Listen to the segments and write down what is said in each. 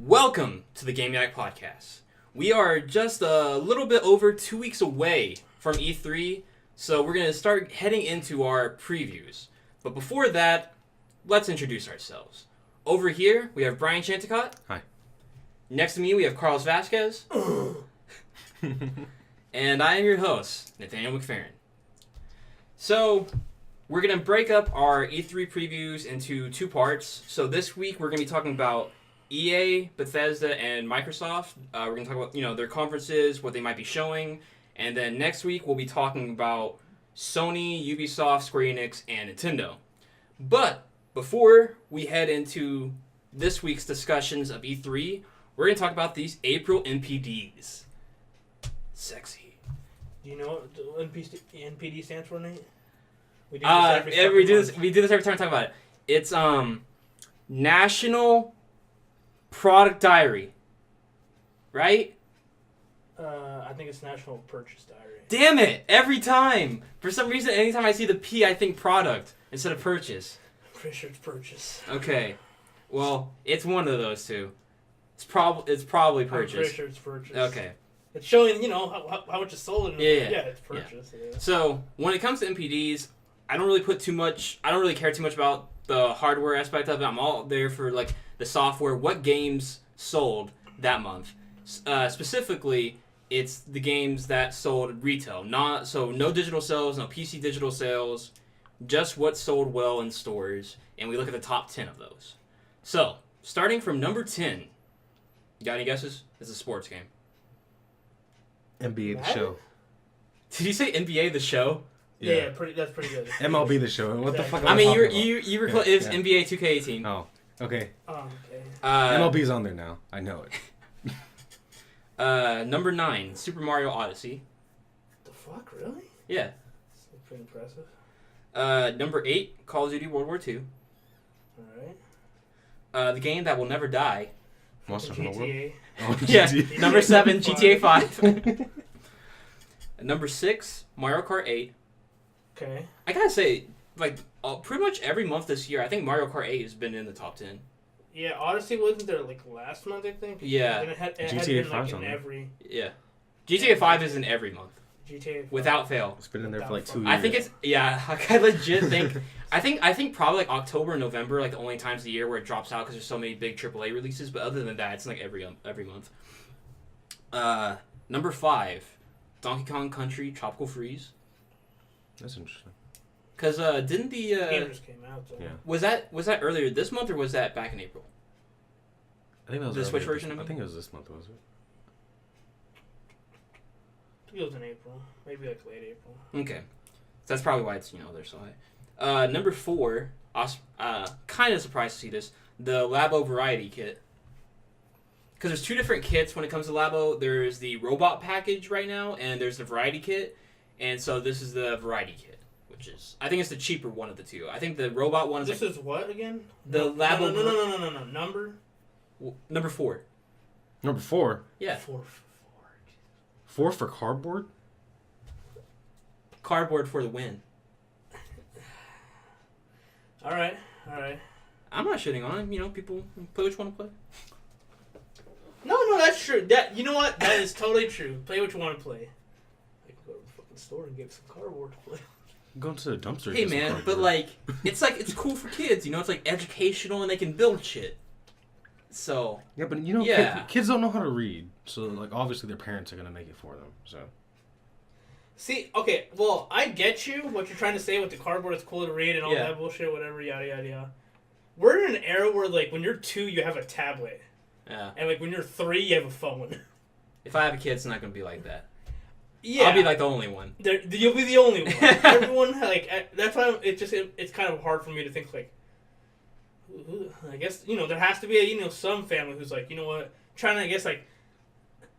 Welcome to the Game Yak Podcast. We are just a little bit over 2 weeks away from E3, so we're going to start heading into our previews. But before that, let's introduce ourselves. Over here, we have Brian Chanticott. Hi. Next to me, we have Carlos Vasquez. And I am your host, Nathaniel McFerrin. So, we're going to break up our E3 previews into two parts. So this week, we're going to be talking about EA, Bethesda, and Microsoft. We're going to talk about, their conferences, what they might be showing. And then next week, we'll be talking about Sony, Ubisoft, Square Enix, and Nintendo. But before we head into this week's discussions of E3, we're going to talk about these April NPDs. Sexy. Do you know what NPD stands for, Nate? We do this every time we talk about it. It's National Product Diary, right? I think it's National Purchase Diary. Damn it! Every time, for some reason, anytime I see the P, I think product instead of purchase. I'm pretty sure it's purchase. Okay, well, it's one of those two. It's probably purchase. I'm pretty sure it's purchase. Okay. It's showing, how much is sold. And it's purchase. Yeah. So when it comes to NPDs, I don't really care too much about the hardware aspect of it. I'm all there for the software, what games sold that month. Specifically, it's the games that sold retail. No digital sales, no PC digital sales, just what sold well in stores, and we look at the top 10 of those. So, starting from number 10, you got any guesses? It's a sports game. NBA The Show. Did you say NBA The Show? Yeah, that's pretty good. MLB The Show. What the fuck? I mean, you were close. It's NBA 2K18. Oh, okay. Oh, okay. MLB's on there now. I know it. Number 9, Super Mario Odyssey. The fuck, really? Yeah. That's pretty impressive. Number 8, Call of Duty World War II. Alright. The game that will never die. Monster Hunter World. Oh, yeah. Number 7, GTA 5. Number 6, Mario Kart 8. Okay. I gotta say, pretty much every month this year, I think Mario Kart 8 has been in the top 10. Yeah, Odyssey wasn't there last month, I think? Yeah. And it GTA had 5's been on in there. every... Yeah. GTA 5 is in every month. GTA 5. Without fail. It's been in there for 2 years. I think it's... Yeah, I legit think... I think probably October and November the only times of the year where it drops out because there's so many big AAA releases. But other than that, it's every month. Number 5, Donkey Kong Country Tropical Freeze. That's interesting. Because didn't the game just came out. So. Yeah. Was that earlier this month or was that back in April? I think that was the Switch version. I think it was this month, was it? I think it was in April, maybe late April. Okay, so that's probably why it's they're so high. Number 4, kind of surprised to see this, the Labo Variety Kit. Because there's 2 different kits when it comes to Labo. There's the Robot Package right now, and there's the Variety Kit. And so this is the Variety Kit, which is, I think it's the cheaper one of the two. I think the Robot one is This is what again? The Labo... No. Number? Number 4. Number 4? Yeah. 4 for cardboard? Cardboard for the win. All right. I'm not shitting on it. People play what you want to play. No, that's true. You know what? That is totally true. Play what you want to play. I can go to the fucking store and get some cardboard to play. Go into the dumpster. Hey man, but it's cool for kids. It's educational and they can build shit. So yeah, but kids don't know how to read. So obviously their parents are gonna make it for them. So. See, okay, well, I get you, what you're trying to say with the cardboard, it's cool to read and all Yeah. that bullshit, whatever, yada, yada, yada. We're in an era where, when you're 2, you have a tablet. Yeah. And, when you're 3, you have a phone. If I have a kid, it's not going to be like that. Yeah. I'll be the only one. You'll be the only one. Everyone, that's why it's kind of hard for me to think, I guess, there has to be some family who's you know what, trying to, I guess,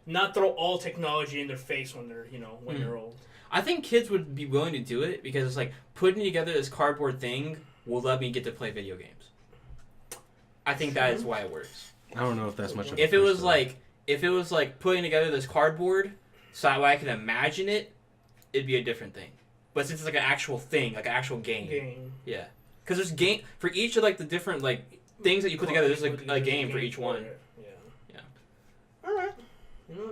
not throw all technology in their face when they're, when they're old. I think kids would be willing to do it because it's putting together this cardboard thing will let me get to play video games. I think that is why it works. I don't know if that's much of a if it was putting together this cardboard so that way I can imagine it, it'd be a different thing. But since it's an actual thing, an actual game. Yeah. Because there's game for each of the different things that you put together. There's a game for each one. Yeah. You know,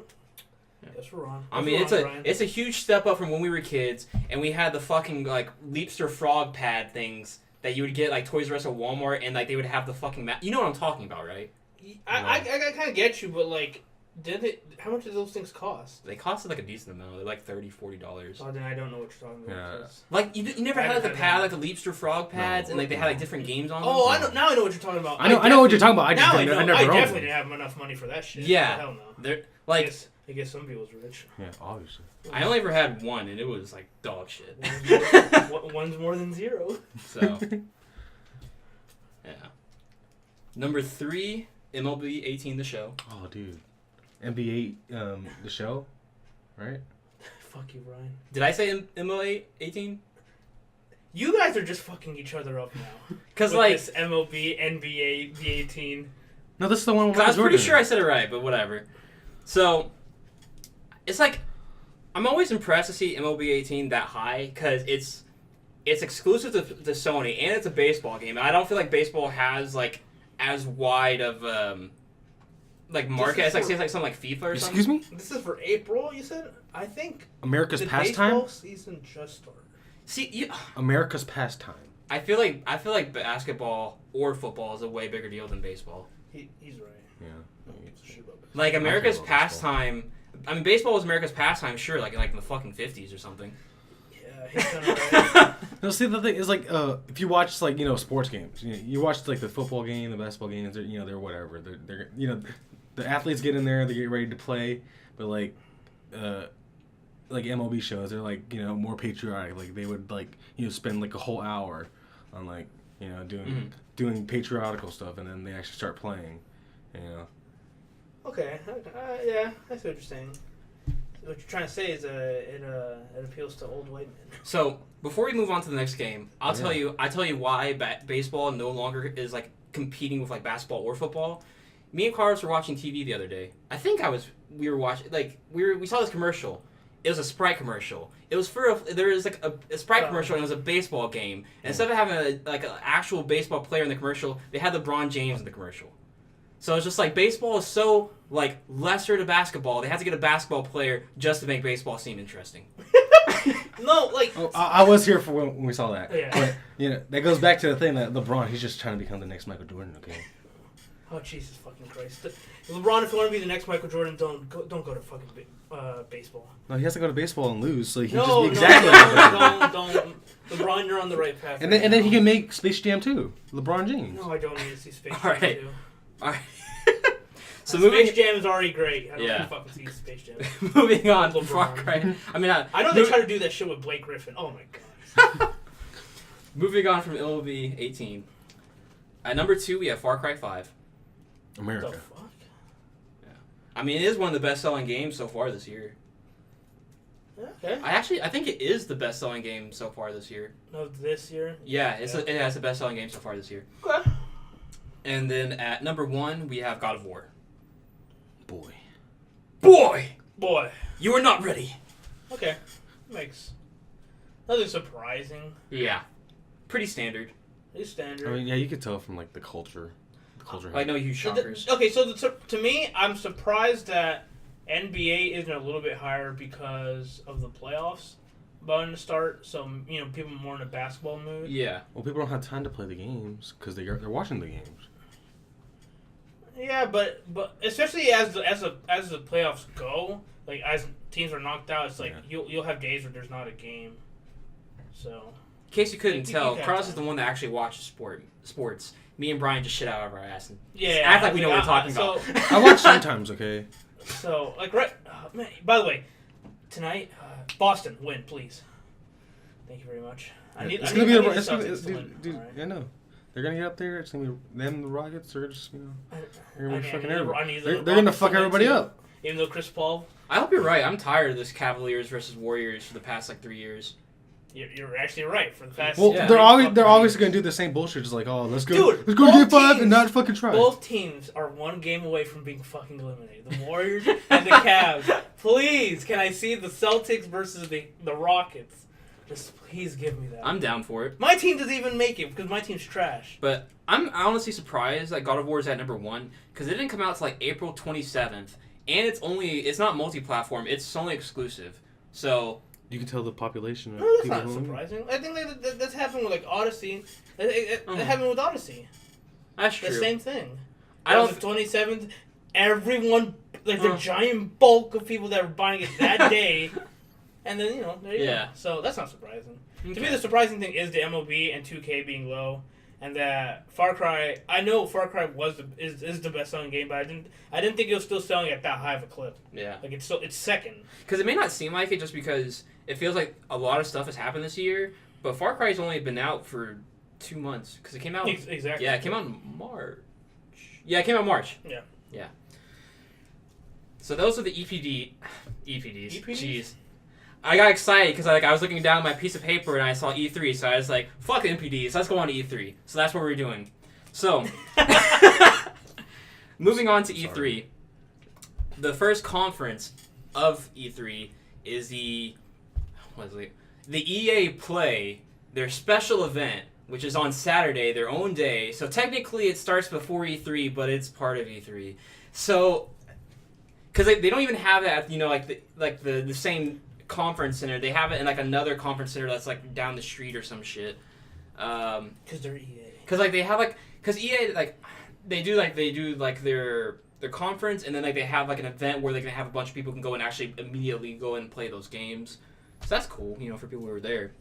guess we're wrong. I mean, it's a huge step up from when we were kids, and we had the fucking like Leapster frog pad things that you would get like Toys R Us or Walmart, and like they would have the fucking you know what I'm talking about, right? I kind of get you, but like, how much did those things cost? They costed like a decent amount. They're like $30-$40. Oh, then I don't know what you're talking about. Yeah. Like you never had like the pad, like the Leapster frog pads, and like they had like different games on them. Oh, I know. Now I know what you're talking about. I know what you're talking about. I definitely didn't have enough money for that shit. Yeah. Hell no. They're like. I guess some people's rich. Yeah, obviously. I only ever had one, and it was like dog shit. One's more than zero. So, yeah. Number 3, MLB 18 The Show. Oh, dude. NBA, The Show, right? Fuck you, Ryan. Did I say MLB 18? You guys are just fucking each other up now. Because like this MLB, NBA, the 18. No, this is the one. I was pretty sure I said it right, but whatever. So. It's like, I'm always impressed to see MLB 18 that high because it's exclusive to Sony and it's a baseball game. I don't feel like baseball has like as wide of like market as like say like something like FIFA or something. Excuse me? This is for April, you said? I think America's the pastime. Baseball season just started. See, America's pastime. I feel like basketball or football is a way bigger deal than baseball. He's right. Yeah. Like America's pastime. I mean, baseball was America's pastime, sure, like in the fucking 50s or something. Yeah, he's kind of right. No, see, the thing is, like, if you watch, like, sports games, you watch, like, the football game, the basketball games, they're whatever. They're the athletes get in there, they get ready to play, but, like MLB shows, they're, like, more patriotic. Like, they would, like, spend, like, a whole hour on, like, doing patriotical stuff, and then they actually start playing, Okay, yeah, I see what you're saying. What you're trying to say is it appeals to old white men. So before we move on to the next game, I'll tell you why baseball no longer is like competing with like basketball or football. Me and Carlos were watching TV the other day. I think we were watching we saw this commercial. It was a Sprite commercial. It was there was like a Sprite commercial and it was a baseball game. And instead of having an actual baseball player in the commercial, they had LeBron James in the commercial. So it's just like baseball is so like lesser to basketball. They had to get a basketball player just to make baseball seem interesting. No, like I was here for when we saw that. Yeah. But that goes back to the thing that LeBron, he's just trying to become the next Michael Jordan. Okay. Oh Jesus fucking Christ! LeBron, if you want to be the next Michael Jordan, don't go to fucking baseball. No, he has to go to baseball and lose, so he can no, just be exactly. Don't. LeBron, you're on the right path. And then he can make Space Jam 2. LeBron James. No, I don't need to see Space All Jam right. 2. All right. So Space Jam is already great. I don't want to fucking see Space Jam. Moving on to Far Cry. I mean, I know they try to do that shit with Blake Griffin. Oh my god. Moving on from MLB 18. At number 2, we have Far Cry 5. America. The fuck? Yeah. I mean, it is one of the best-selling games so far this year. Okay. I think it is the best-selling game so far this year. No, this year? Yeah, it has the best-selling game so far this year. Okay. And then at number 1, we have God of War. Boy. You are not ready. Okay. Makes nothing surprising. Yeah. Pretty standard. It's standard. I mean, yeah, you could tell from, like, the culture. Like, no huge shockers. Okay, so to me, I'm surprised that NBA isn't a little bit higher because of the playoffs about to start. So, people more in a basketball mood. Yeah. Well, people don't have time to play the games because they're watching the games. Yeah, but especially as the playoffs go, like as teams are knocked out, it's like you'll have days where there's not a game. So, in case you couldn't tell, Carlos is time. the one that actually watches sports. Me and Brian just shit out of our ass and act like we know what we're talking about. I watch sometimes, okay? So, like, right, man, by the way, tonight, Boston, win, please. Thank you very much. It's gonna be dude. I know. They're gonna get up there. It's gonna be them, the Rockets. They're just, they're gonna be fucking everybody. They're gonna fuck everybody up. Even though Chris Paul. I hope you're right. I'm tired of this Cavaliers versus Warriors for the past 3 years. You're actually right for the past. Well, they're always gonna do the same bullshit. Just like, oh, let's go to Game 5 and not fucking try. Both teams are one game away from being fucking eliminated. The Warriors and the Cavs. Please, can I see the Celtics versus the Rockets? Just please give me that. I'm down for it. My team doesn't even make it because my team's trash. But I'm honestly surprised that God of War is at number 1 because it didn't come out until like April 27th, and it's not multi-platform. It's Sony exclusive. So You can tell the population. Of No, that's people not who- surprising. I think that's happened with like Odyssey. It happened with Odyssey. that's true. The same thing. I don't. On the 27th, everyone, like the giant bulk of people that were buying it that day, and then there you go. So that's not surprising. Okay. To me, the surprising thing is the MLB and 2K being low, and that Far Cry. I know Far Cry is the best selling game, but I didn't think it was still selling at that high of a clip. Yeah. Like it's second. Because it may not seem like it, just because it feels like a lot of stuff has happened this year. But Far Cry's only been out for 2 months because it came out. Exactly. Yeah, it came out in March. Yeah, it came out in March. Yeah. Yeah. So those are the EPDs. Jeez. I got excited because I was looking down at my piece of paper and I saw E3, so I was like, fuck NPDs, let's go on to E3. So that's what we're doing. So, moving on to E3. Sorry. The first conference of E3 is the EA Play, their special event, which is on Saturday, their own day. So technically it starts before E3, but it's part of E3. So, because they don't even have it at, the same conference center. They have it in, like, another conference center that's, like, down the street or some shit. Because they're EA. Because, like, they have, like... Because EA, like, they do their conference, and then, like, they have, like, an event where they can have a bunch of people who can go and actually immediately go and play those games. So that's cool, for people who are there.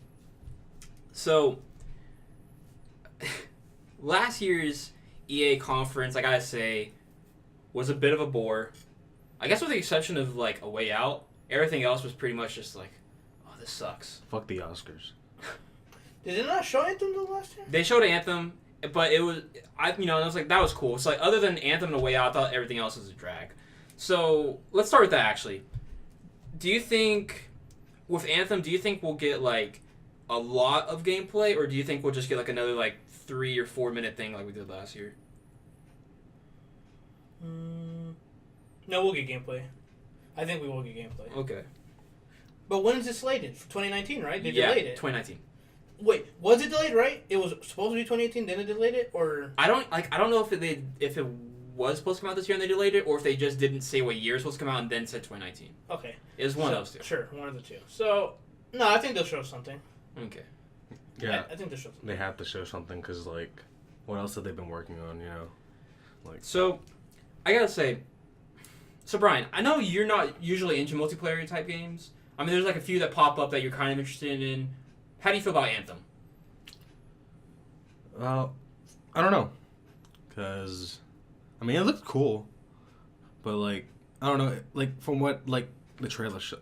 So, last year's EA conference, I gotta say, was a bit of a bore. I guess with the exception of, like, A Way Out, everything else was pretty much just like, oh, this sucks. Fuck the Oscars. Did it not show Anthem the last year? They showed Anthem, but it was, and I was like, that was cool. So, like, other than Anthem and A Way Out, I thought everything else was a drag. So, let's start with that, actually. Do you think, with Anthem, we'll get, like, a lot of gameplay, or do you think we'll just get, like, another, like, 3 or 4 minute thing like we did last year? No, we'll get gameplay. I think we will get gameplay. Okay. But when is it slated? For 2019, right? They delayed it. 2019. Wait, was it delayed, right? It was supposed to be 2018, then it delayed it, or... I don't know if it was supposed to come out this year and they delayed it, or if they just didn't say what year it was supposed to come out and then said 2019. Okay. It was one of those two. Sure, one of the two. So, no, I think they'll show something. Okay. Yeah. I think they'll show something. They have to show something because, like, what else have they been working on, Like, So, I gotta say, so Brian, I know you're not usually into multiplayer type games. I mean, there's like a few that pop up that you're kind of interested in. How do you feel about Anthem? I don't know. Because, I mean, it looked cool. But, like, I don't know. Like, from what, like, the trailer showed,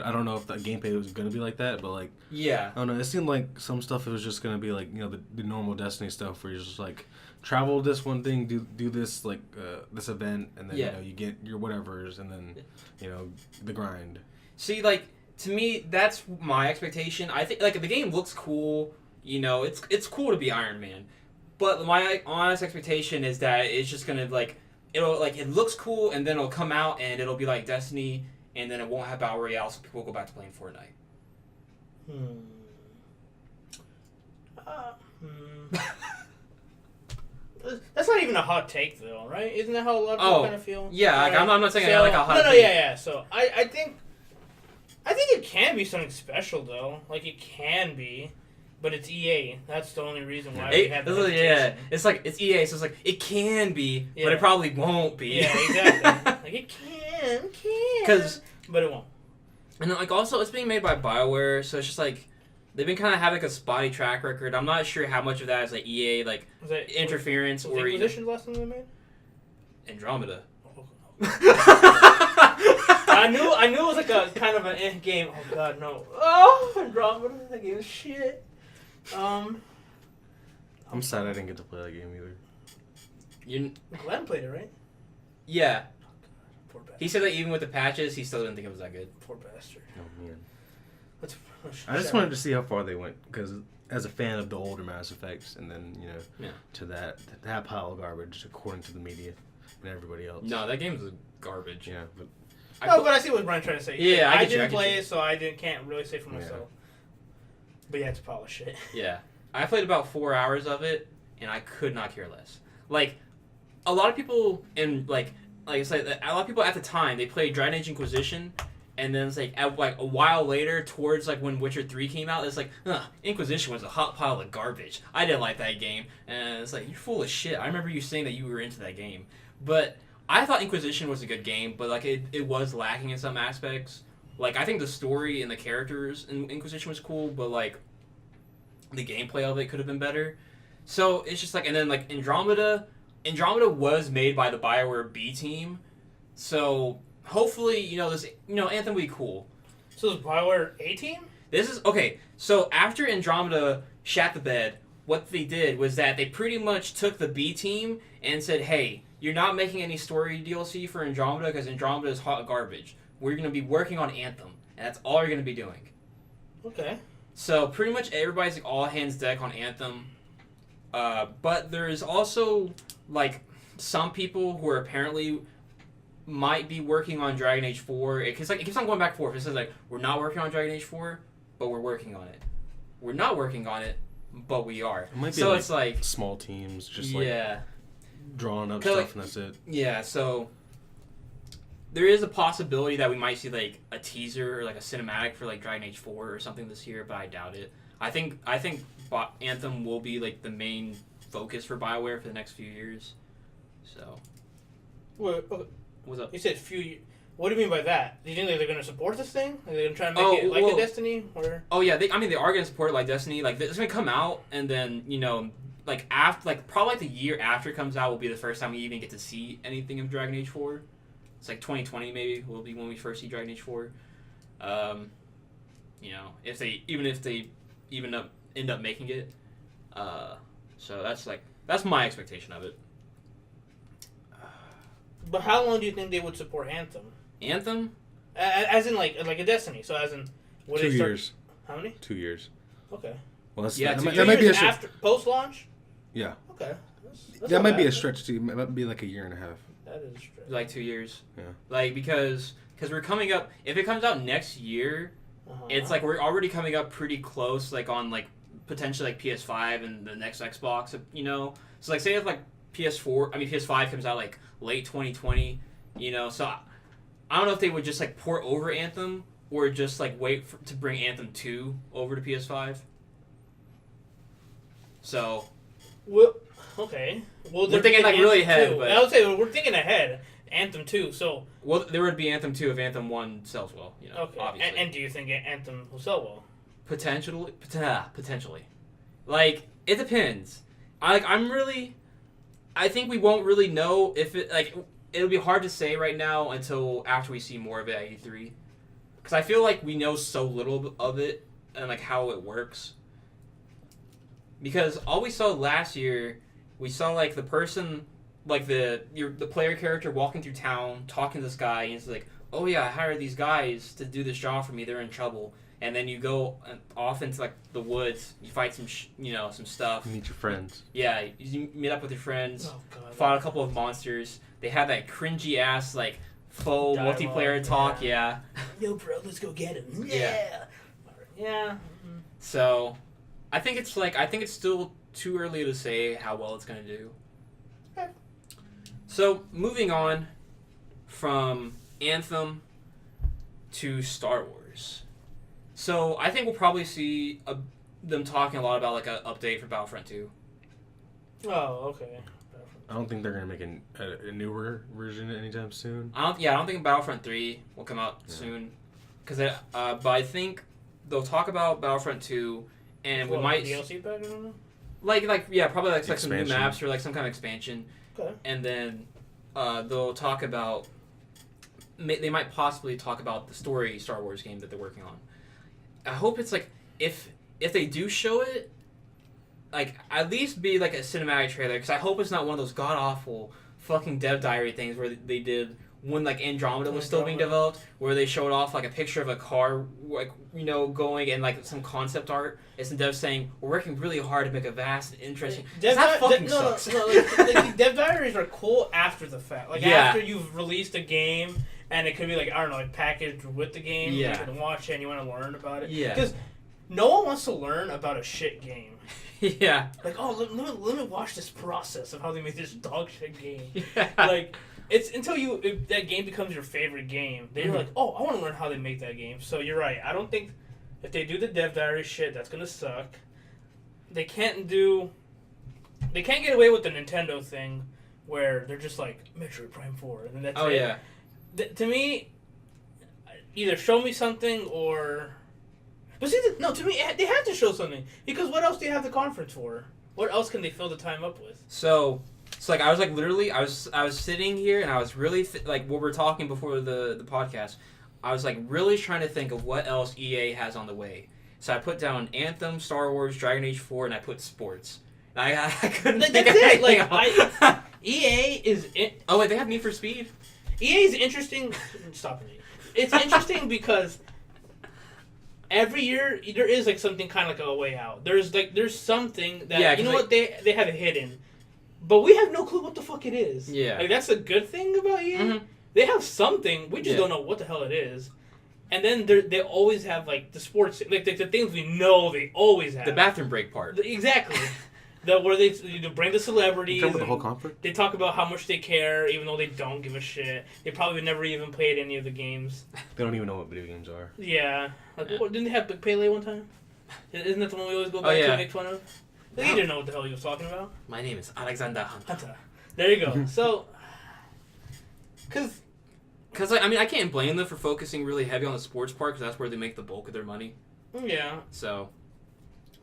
I don't know if the gameplay was going to be like that. But, like, Yeah. I don't know. It seemed like some stuff it was just going to be, like, the normal Destiny stuff where you're just, like, travel this one thing, do this, like, this event, and then, you get your whatevers, and then, the grind. See, like, to me, that's my expectation. I think, like, the game looks cool. It's cool to be Iron Man. But my honest expectation is that it's just gonna, like, it looks cool, and then it'll come out, and it'll be like Destiny, and then it won't have Battle Royale, so people will go back to playing Fortnite. That's not even a hot take, though, right? Isn't that how a lot of people kind of feel? Yeah, right? I'm not saying I like a hot take. No, yeah. So I think it can be something special, though. Like, it can be, but it's EA. That's the only reason why we have the hesitation. It's like, it's EA, so it's like, it can be, but it probably won't be. Yeah, exactly. Like, it can, but it won't. And, like, also, it's being made by BioWare, so it's just, like, they've been kind of having, like, a spotty track record. I'm not sure how much of that is, like, EA, like, interference was or... Inquisition the last time they made? Andromeda. I knew it was like a kind of an end game. Oh god, no. Oh, Andromeda, that game is shit. I'm sad I didn't get to play that game either. Glenn played it, right? Yeah. Poor bastard. He said that even with the patches, he still didn't think it was that good. Poor bastard. Oh man. I I just wanted to see how far they went because as a fan of the older Mass Effects, and then to that pile of garbage according to the media and everybody else. No, that game was garbage. Yeah, but but I see what Brian's trying to say. Yeah, I get you, didn't play it, so I can't really say for myself. Yeah. But yeah, it's a pile of shit. Yeah. I played about 4 hours of it, and I could not care less. Like, a lot of people in, like, like it's like a lot of people at the time they played Dragon Age Inquisition, and then it's like a while later, towards like when Witcher 3 came out, it's like Inquisition was a hot pile of garbage. I didn't like that game, and it's like you're full of shit. I remember you saying that you were into that game, but I thought Inquisition was a good game, but like it was lacking in some aspects. Like I think the story and the characters in Inquisition was cool, but like the gameplay of it could have been better. So it's just like, and then like Andromeda was made by the BioWare B team, so hopefully this Anthem will be cool. So is BioWare A team? This is okay. So after Andromeda shat the bed, what they did was that they pretty much took the B team and said, "Hey, you're not making any story DLC for Andromeda because Andromeda is hot garbage. We're gonna be working on Anthem, and that's all you're gonna be doing." Okay. So pretty much everybody's like all hands deck on Anthem. But there's also like some people who are apparently might be working on Dragon Age 4. It keeps on going back and forth. It says like, we're not working on Dragon Age 4, but we're working on it. We're not working on it, but we are. It might be so it's like small teams, just drawing up stuff, and that's it. Yeah, so there is a possibility that we might see like a teaser or like a cinematic for like Dragon Age 4 or something this year, but I doubt it. I think Anthem will be like the main focus for BioWare for the next few years. So, what's up? You said few. What do you mean by that? Do you think they're going to support this thing? Are they going to try and make it like a Destiny? Or? Oh yeah, they are going to support it like Destiny. Like it's going to come out, and then like after, like probably like the year after it comes out will be the first time we even get to see anything of Dragon Age 4. It's like 2020 maybe will be when we first see Dragon Age 4. If they end up making it. So that's my expectation of it. But how long do you think they would support Anthem? Anthem? As in like a Destiny. So as in 2 years. How many? 2 years. Okay. Well, that's that might be a after post launch. Yeah. Okay. That might be a stretch too. It might be like a year and a half. That is a stretch. Like 2 years. Yeah. Like because we're coming up. If it comes out next year, it's like we're already coming up pretty close. Like on like potentially like PS5 and the next Xbox. So like say if like PS5 comes out like late 2020. So I don't know if they would just like port over Anthem or just like wait to bring Anthem 2 over to PS5. So. Well, okay. Well, we're thinking like really ahead, but I would say we're thinking ahead. Anthem 2, so. Well, there would be Anthem 2 if Anthem 1 sells well. Okay. Obviously. And do you think Anthem will sell well? Potentially. Like it depends. I think we won't really know if it like. It'll be hard to say right now until after we see more of it at E3. Because I feel like we know so little of it and like how it works. Because all we saw last year, we saw like the person, like the player character walking through town, talking to this guy, and it's like, oh yeah, I hired these guys to do this job for me. They're in trouble. And then you go off into like the woods, you fight some some stuff. You meet your friends. Yeah, you meet up with your friends. Oh, God. Fought a couple of monsters. They had that cringy ass like faux Dialogue, multiplayer talk. Yeah. Yo, bro, let's go get him. Yeah. Yeah. Mm-hmm. So, I think it's still too early to say how well it's gonna do. Okay. So moving on from Anthem to Star Wars. So I think we'll probably see them talking a lot about like an update for Battlefront 2. Oh, okay. I don't think they're gonna make a newer version anytime soon. I don't think Battlefront 3 will come out soon, but I think they'll talk about Battlefront 2, and we might DLC pack. I don't know. Probably like some new maps or like some kind of expansion. Okay. And then they'll talk about. They might possibly talk about the story Star Wars game that they're working on. I hope it's like if they do show it. Like, at least be, like, a cinematic trailer, because I hope it's not one of those god-awful fucking dev diary things where they did when, like, Andromeda was still being developed, where they showed off, like, a picture of a car, like, going and, like, some concept art. It's the dev saying, we're working really hard to make a vast and interesting... That fucking sucks. No, like, dev diaries are cool after the fact. Like, after you've released a game, and it could be, like, I don't know, like, packaged with the game, you can watch it and you want to learn about it. Yeah. Because no one wants to learn about a shit game. Yeah. Like, oh, let me watch this process of how they made this dog shit game. Yeah. Like, It's until if that game becomes your favorite game, then you're like, oh, I want to learn how they make that game. So you're right. I don't think if they do the dev diary shit, that's gonna suck. They can't get away with the Nintendo thing where they're just like Metroid Prime 4 and then that's it. Oh yeah. To me, either show me something or. But see, to me, they have to show something because what else do you have the conference for? What else can they fill the time up with? So like I was like literally I was sitting here and I was really like what we're talking before the podcast. I was like really trying to think of what else EA has on the way. So I put down Anthem, Star Wars, Dragon Age 4, and I put sports. And I couldn't think of anything else. EA is. Oh wait, they have Need for Speed. EA is interesting. Stop it. It's interesting because every year there is like something kind of like a way out. There's something that you know what they have it hidden, but we have no clue what the fuck it is. Yeah, like that's a good thing about EA. Mm-hmm. They have something. We just don't know what the hell it is. And then they always have like the sports, like the things we know they always have. The bathroom break part. Exactly. Where they bring the celebrities. You the whole conference? They talk about how much they care, even though they don't give a shit. They probably never even played any of the games. They don't even know what video games are. Yeah. Like, what, didn't they have Pele one time? Isn't that the one we always go back to and make fun of? Like, he didn't know what the hell he was talking about. My name is Alexander Hunter. There you go. So, Because like, I mean, I can't blame them for focusing really heavy on the sports part because that's where they make the bulk of their money. Yeah. So.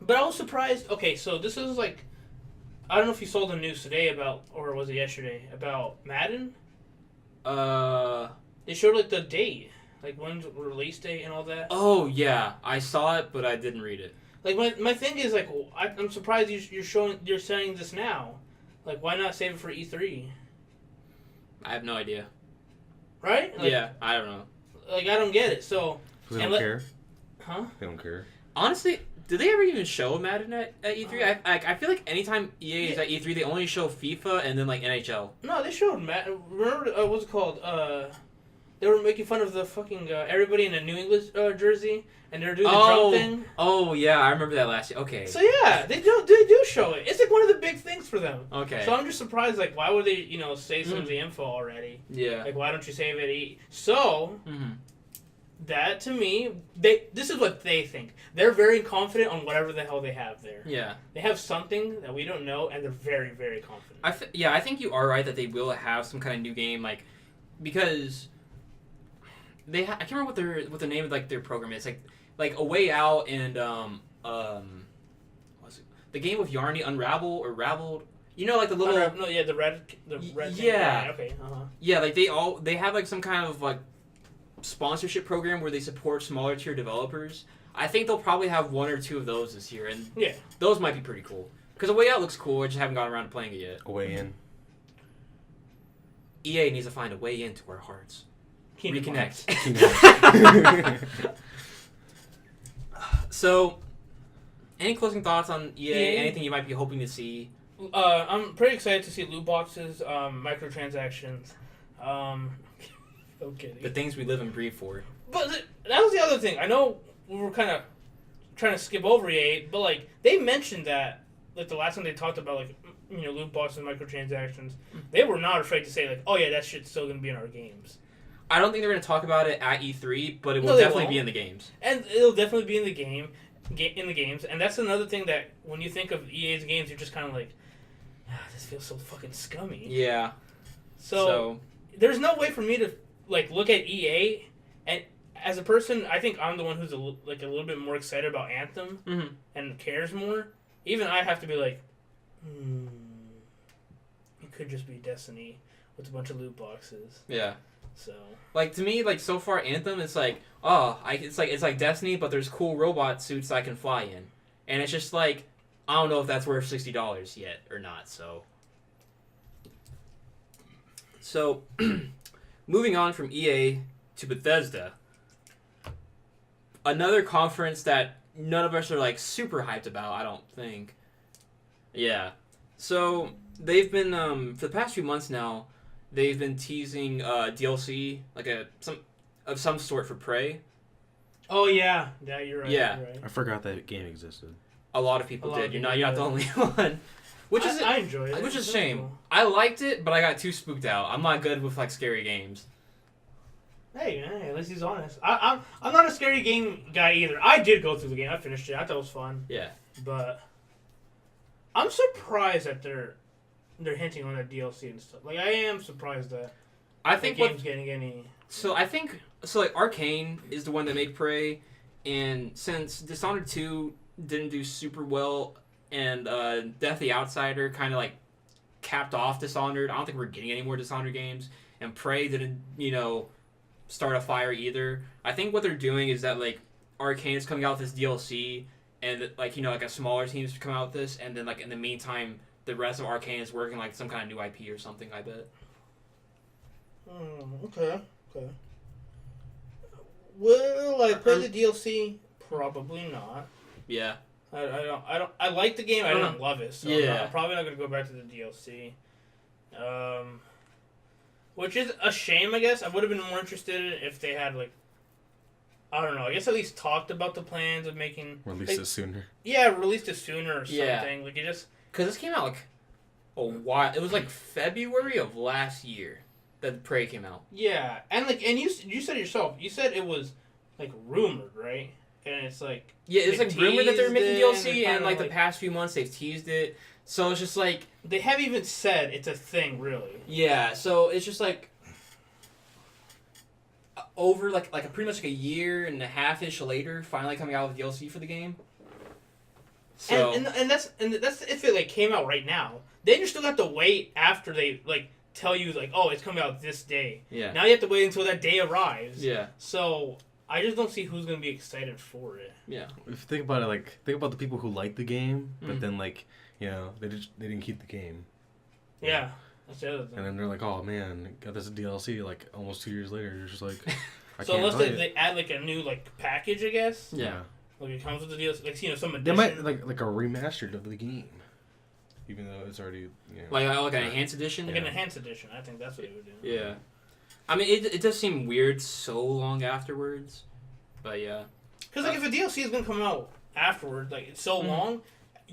But I was surprised. Okay, so this is like, I don't know if you saw the news today about, or was it yesterday, about Madden? They showed like the date, like when's release date and all that. Oh yeah, I saw it, but I didn't read it. Like my thing is like, I'm surprised you're saying this now. Like, why not save it for E3? I have no idea. Right? Like, yeah, I don't know. Like, I don't get it. So. They don't care. Huh? They don't care. Honestly. Did they ever even show Madden at E3? I feel like anytime EA is at E3, they only show FIFA and then like NHL. No, they showed Madden. Remember what's it called? They were making fun of the fucking everybody in a New England jersey, and they're doing the drum thing. Oh yeah, I remember that last year. Okay. So yeah, they do show it. It's like one of the big things for them. Okay. So I'm just surprised. Like, why would they say some of the info already? Yeah. Like, why don't you save it? So. Mm-hmm. That, to me, this is what they think. They're very confident on whatever the hell they have there. Yeah. They have something that we don't know, and they're very, very confident. I think you are right that they will have some kind of new game, like, because I can't remember what the name of like their program is. Like A Way Out and what's it? The game with Yarny, Unravel or Raveled. You know, like the little the red. Yeah. Thing. Okay. Uh-huh. Yeah, like they have like some kind of like sponsorship program where they support smaller tier developers. I think they'll probably have one or two of those this year, and those might be pretty cool. Because A Way Out looks cool, I just haven't gotten around to playing it yet. A Way In. EA needs to find a way into our hearts. Reconnect. So, any closing thoughts on EA? Anything you might be hoping to see? I'm pretty excited to see loot boxes, microtransactions. No kidding. The things we live and breathe for. But that was the other thing. I know we were kind of trying to skip over EA, but like they mentioned that like the last time they talked about like loot boxes and microtransactions, they were not afraid to say like, oh yeah, that shit's still gonna be in our games. I don't think they're gonna talk about it at E3, but it will definitely be in the games. And it'll definitely be in the games. And that's another thing that when you think of EA's games, you're just kind of like, this feels so fucking scummy. Yeah. So there's no way for me to like look at EA, and as a person, I think I'm the one who's a little bit more excited about Anthem and cares more. Even I have to be like, it could just be Destiny with a bunch of loot boxes. Yeah. So like to me, like so far Anthem, it's like it's like Destiny, but there's cool robot suits I can fly in, and it's just like I don't know if that's worth $60 yet or not. So. Moving on from EA to Bethesda, another conference that none of us are like super hyped about, I don't think. Yeah. So they've been for the past few months now, they've been teasing DLC like some sort for Prey. Oh yeah, you're right. Yeah, you're right. I forgot that game existed. A lot of people did. You're not the only one. I enjoyed it. Which is a shame. Cool. I liked it, but I got too spooked out. I'm not good with like scary games. Hey, at least he's honest. I'm not a scary game guy either. I did go through the game. I finished it. I thought it was fun. Yeah. But I'm surprised that they're hinting on that DLC and stuff. Like, I am surprised that the game's getting any... So, I think... So, like, Arcane is the one that made Prey, and since Dishonored 2 didn't do super well, and Death the Outsider kind of, like, capped off Dishonored, I don't think we're getting any more Dishonored games, and Prey didn't, start a fire either. I think what they're doing is that, like, Arcane is coming out with this DLC, and, like, like a smaller team's come out with this, and then, like, in the meantime, the rest of Arcane is working, like, some kind of new IP or something, I bet. Okay. Will I play the DLC? Probably not. Yeah. I like the game. I don't love it, so yeah. I'm probably not going to go back to the DLC. Which is a shame, I guess. I would have been more interested if they had, like, I don't know. I guess at least talked about the plans of making... Release it sooner. Yeah, released it sooner or something. Yeah. Like, it just... Because this came out, like, a while... It was, like, February of last year that Prey came out. Yeah. And, like, and you said it yourself. You said it was, like, rumored, right? And it's, like... Yeah, it's, like, rumored that they were making DLC, and, like, the past few months they've teased it. So it's just, like... They haven't even said it's a thing, really. Yeah, so it's just, like... Over like pretty much like a year and a half-ish later, finally coming out with DLC for the game. So and that's if it like came out right now. Then you still have to wait after they like tell you like, oh, it's coming out this day. Yeah. Now you have to wait until that day arrives. Yeah. So I just don't see who's gonna be excited for it. Yeah. If you think about it, like think about the people who like the game, but then like they didn't keep the game. Yeah. That's the other thing. And then they're like, oh man, got this DLC like almost 2 years later. You're just like, so unless they add like a new like package, I guess. Yeah. Like it comes with the DLC, like some edition. They might like a remastered of the game, even though it's already like an enhanced edition. Like an enhanced edition, I think that's what they would do. Yeah. I mean, it does seem weird so long afterwards, but yeah. Because like if a DLC is gonna come out afterward, like it's so long.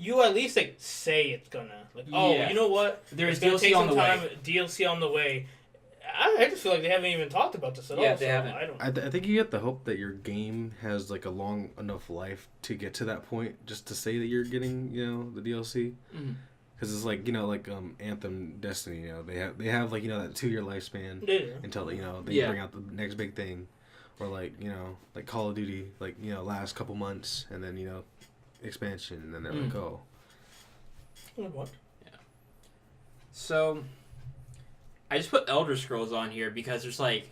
You at least like say it's gonna you know what? There's DLC on the way. DLC on the way. I just feel like they haven't even talked about this at all. Yeah, they haven't. I think you get the hope that your game has like a long enough life to get to that point, just to say that you're getting the DLC. Because it's like Anthem, Destiny. They have like that 2-year lifespan until they bring out the next big thing, or like Call of Duty last couple months and then expansion, and then they're like, oh. What? Yeah. So, I just put Elder Scrolls on here because there's like,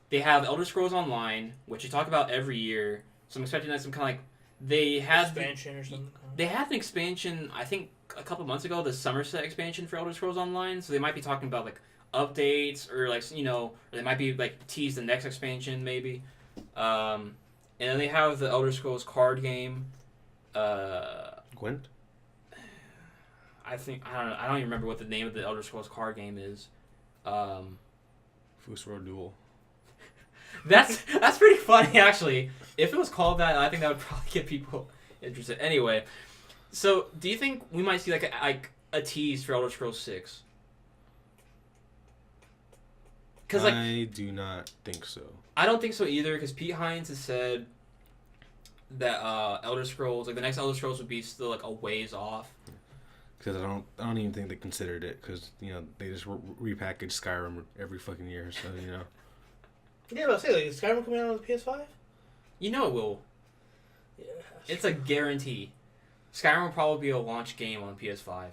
they have Elder Scrolls Online, which you talk about every year. So I'm expecting that some kind of like, they have expansion or something. They had an expansion, I think, a couple months ago, the Somerset expansion for Elder Scrolls Online. So they might be talking about like updates or like or they might be like tease the next expansion maybe. And then they have the Elder Scrolls card game. Gwent? I don't even remember what the name of the Elder Scrolls card game is. Fusro Duel. That's pretty funny actually. If it was called that, I think that would probably get people interested. Anyway, so do you think we might see like a tease for Elder Scrolls 6? I do not think so. I don't think so either, because Pete Hines has said that Elder Scrolls, like the next Elder Scrolls, would be still like a ways off. Because I don't even think they considered it, because they just repackage Skyrim every fucking year, so Yeah, but I'll say, like, is Skyrim coming out on the PS5? It will. Yeah. It's a guarantee. Skyrim will probably be a launch game on PS5.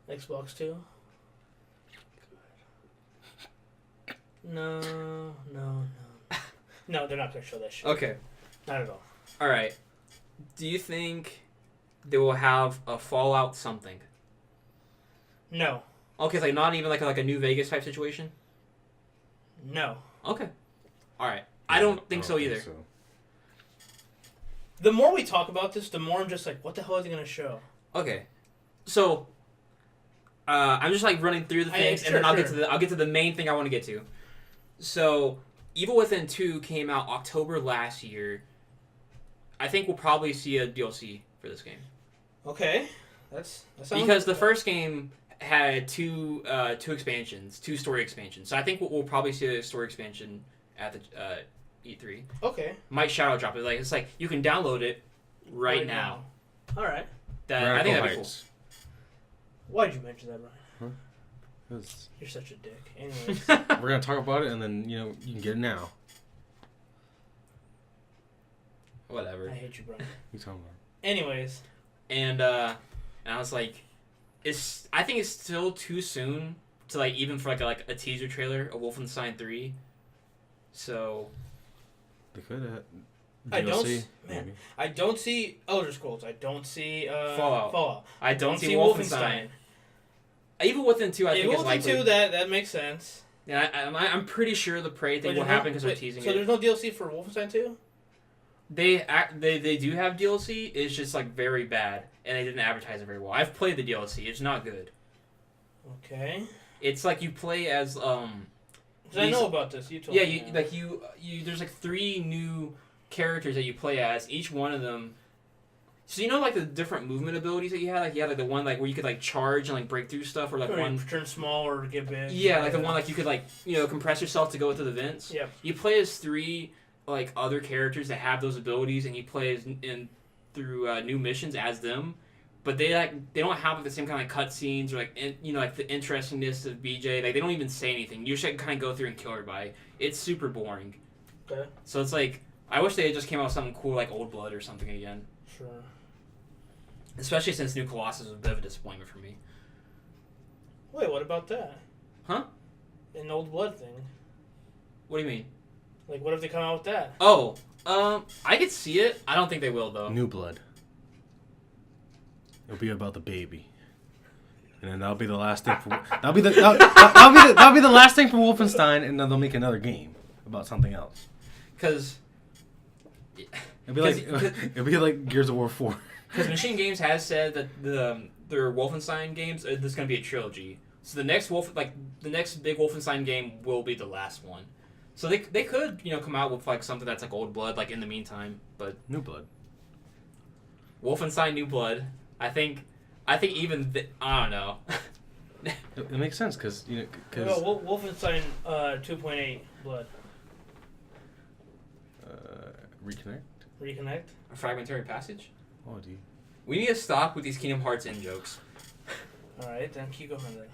Xbox 2? No. No, they're not going to show that shit. Okay. Not at all. Alright. Do you think they will have a Fallout something? No. Okay, it's like not even like a New Vegas type situation? No. Okay. Alright. I don't think so either. The more we talk about this, the more I'm just like, what the hell are they going to show? Okay. So, I'm just like running through the things, and then I'll get to the main thing I want to get to. So, Evil Within 2 came out October last year. I think we'll probably see a DLC for this game. Okay. Because the first game had two story expansions. So I think we'll probably see a story expansion at the E3. Okay. Might shadow drop it. It's like you can download it right now. All right. I think that'd be cool. Why'd you mention that, Brian? Huh? You're such a dick. Anyways. We're gonna talk about it, and then you can get it now. Whatever. I hate you, Brian. You talking about? Anyways. And I was like, I think it's still too soon to like even for like a teaser trailer of Wolfenstein 3. So they could have. I don't see Elder Scrolls. I don't see Fallout. I don't see Wolfenstein. Even within 2, I think it's likely. Within 2, that makes sense. Yeah, I'm pretty sure the Prey thing will happen because they're teasing it. So there's no DLC for Wolfenstein 2? They do have DLC. It's just like very bad, and they didn't advertise it very well. I've played the DLC. It's not good. Okay. It's like you play as I know about this. You told me. Yeah, you there's like 3 new characters that you play as. Each one of them. So like the different movement abilities that you had. Like you had like the one like where you could like charge and like break through stuff, or like one turn small or get big. Yeah, like the one like you could like compress yourself to go into the vents. Yeah. You play as 3 like other characters that have those abilities, and you play as through new missions as them. But they don't have like the same kind of cutscenes or like like the interestingness of BJ. Like they don't even say anything. You just kind of go through and kill everybody. It's super boring. Okay. So it's like I wish they had just came out with something cool like Old Blood or something again. Sure. Especially since New Colossus was a bit of a disappointment for me. Wait, what about that? Huh? An Old Blood thing. What do you mean? Like, what if they come out with that? Oh, I could see it. I don't think they will though. New Blood. It'll be about the baby, and then that'll be the last thing. That'll be the last thing for Wolfenstein, and then they'll make another game about something else. Because it'll be like Gears of War 4. Because Machine Games has said that their Wolfenstein games this is going to be a trilogy. So the next big Wolfenstein game will be the last one. So they could come out with like something that's like Old Blood like in the meantime, but New Blood. Wolfenstein New Blood. I think even I don't know. It makes sense because Wolfenstein 2.8 Blood. Reconnect. A fragmentary passage. Oh, dude. We need to stop with these Kingdom Hearts in jokes. All right, then keep going then.